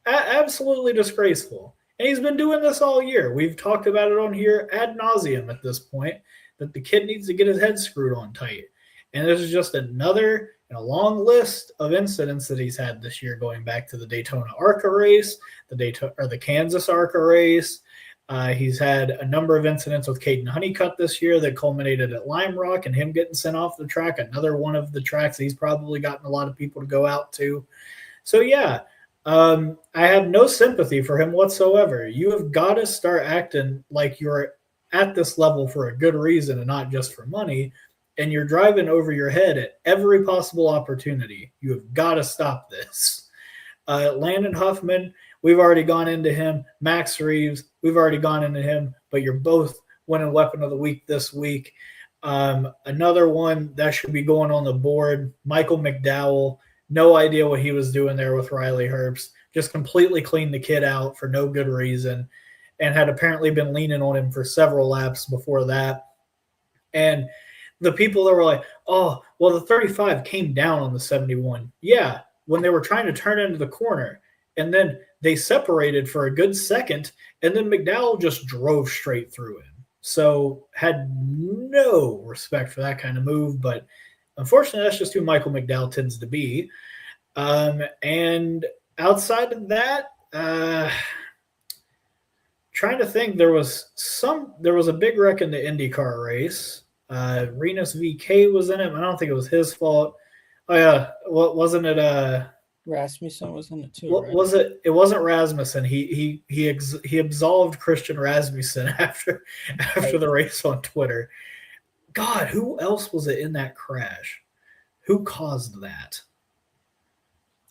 Absolutely disgraceful. And he's been doing this all year. We've talked about it on here ad nauseum at this point, that the kid needs to get his head screwed on tight. And this is just another in a long list of incidents that he's had this year, going back to the Daytona ARCA race, the Kansas ARCA race. He's had a number of incidents with Caden Honeycutt this year that culminated at Lime Rock and him getting sent off the track, another one of the tracks he's probably gotten a lot of people to go out to. So, yeah, I have no sympathy for him whatsoever. You have got to start acting like you're at this level for a good reason and not just for money, and you're driving over your head at every possible opportunity. You have got to stop this. Landon Huffman, we've already gone into him. Max Reaves, we've already gone into him, but you're both winning Weapon of the Week this week. Another one that should be going on the board, Michael McDowell. No idea what he was doing there with Riley Herbst. Just completely cleaned the kid out for no good reason, and had apparently been leaning on him for several laps before that. And the people that were like, oh, well, the 35 came down on the 71. Yeah, when they were trying to turn into the corner. And then they separated for a good second, and then McDowell just drove straight through him. So had no respect for that kind of move. But unfortunately, that's just who Michael McDowell tends to be. And outside of that, trying to think, there was a big wreck in the IndyCar race. Renus VK was in it. I don't think it was his fault. Oh yeah, wasn't it? Rasmussen was in it too. Right? Was it? It wasn't Rasmussen. He absolved Christian Rasmussen after the race on Twitter. God, who else was it in that crash? Who caused that?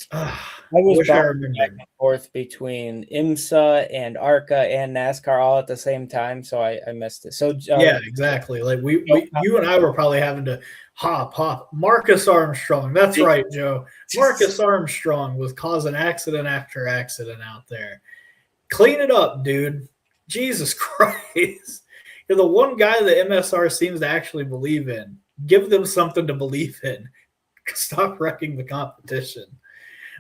I was back and forth between IMSA and ARCA and NASCAR all at the same time, so I missed it. So yeah, exactly. Like you and I were probably having to hop. Marcus Armstrong. That's right, Joe. Marcus Armstrong was causing accident after accident out there. Clean it up, dude. Jesus Christ. You're the one guy that MSR seems to actually believe in. Give them something to believe in. Stop wrecking the competition.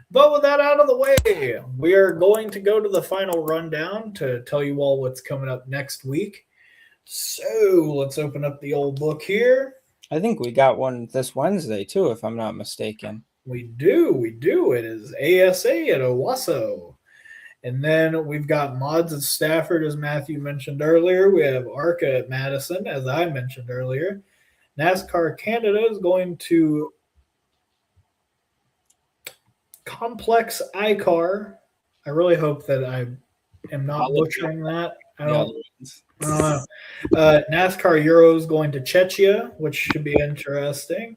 But with that out of the way, we are going to go to the final rundown to tell you all what's coming up next week. So let's open up the old book here. I think we got one this Wednesday too, if I'm not mistaken. We do. It is ASA at Owasso. And then we've got mods at Stafford, as Matthew mentioned earlier. We have ARCA at Madison, as I mentioned earlier. NASCAR Canada is going to Complex iCar. I really hope that I am not butchering that. I don't know. NASCAR Euro is going to Czechia, which should be interesting.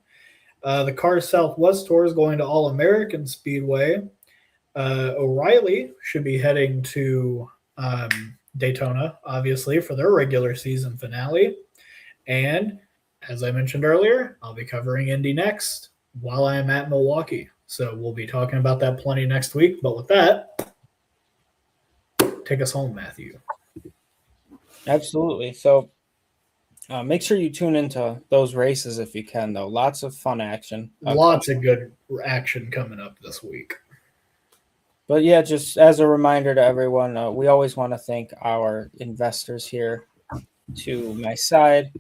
The Cars Southwest Tour is going to All American Speedway. O'Reilly should be heading to Daytona, obviously, for their regular season finale. And as I mentioned earlier, I'll be covering Indy next while I'm at Milwaukee. So we'll be talking about that plenty next week. But with that, take us home, Matthew. Absolutely. So make sure you tune into those races if you can, though. Lots of fun action. Lots of good action coming up this week. But yeah, just as a reminder to everyone, we always want to thank our investors here. To my side,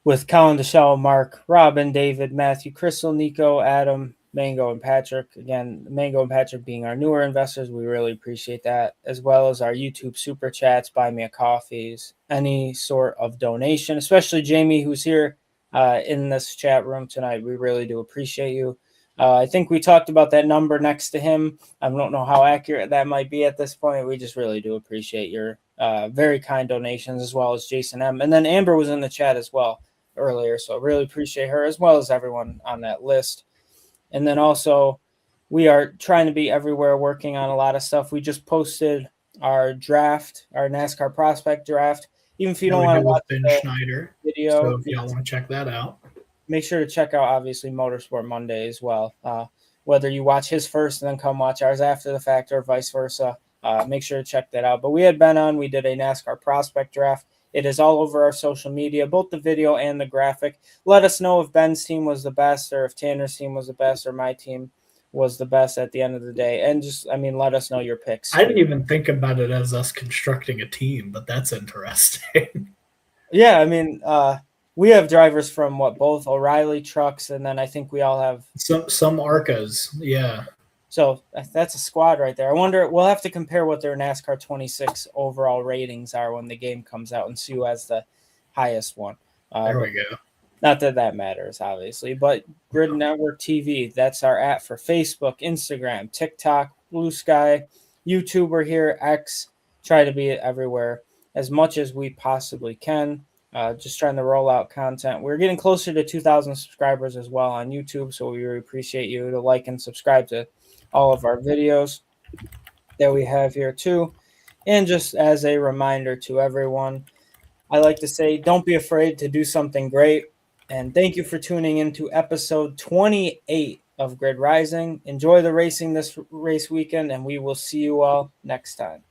with Colin, Deshelle, Mark, Robin, David, Matthew, Crystal, Nico, Adam, Mango, and Patrick. Again, Mango and Patrick being our newer investors, we really appreciate that, as well as our YouTube super chats, buy me a coffees, any sort of donation, especially Jamie, who's here in this chat room tonight. We really do appreciate you. I think we talked about that number next to him. I don't know how accurate that might be at this point. We just really do appreciate your very kind donations, as well as Jason M. And then Amber was in the chat as well earlier, so really appreciate her, as well as everyone on that list. And then also, we are trying to be everywhere, working on a lot of stuff. We just posted our draft, our NASCAR prospect draft. Even if you don't want to watch the Schneider video, so if y'all want to check that out, make sure to check out, obviously, Motorsport Monday as well. Whether you watch his first and then come watch ours after the fact, or vice versa, make sure to check that out. But we had Ben on. We did a NASCAR prospect draft. It is all over our social media, both the video and the graphic. Let us know if Ben's team was the best, or if Tanner's team was the best, or my team. was the best at the end of the day. And just, I mean, let us know your picks. I didn't even think about it as us constructing a team, but that's interesting. Yeah, I mean, we have drivers from both O'Reilly trucks, and then I think we all have some ARCAs. Yeah. So that's a squad right there. I wonder, we'll have to compare what their NASCAR 26 overall ratings are when the game comes out and see who has the highest one. There we go. Not that that matters, obviously, but Grid Network TV, that's our app for Facebook, Instagram, TikTok, Blue Sky, YouTube. We're here, X. Try to be everywhere as much as we possibly can. Just trying to roll out content. We're getting closer to 2,000 subscribers as well on YouTube, so we really appreciate you to like and subscribe to all of our videos that we have here too. And just as a reminder to everyone, I like to say, don't be afraid to do something great. And thank you for tuning in to episode 28 of Grid Rising. Enjoy the racing this race weekend, and we will see you all next time.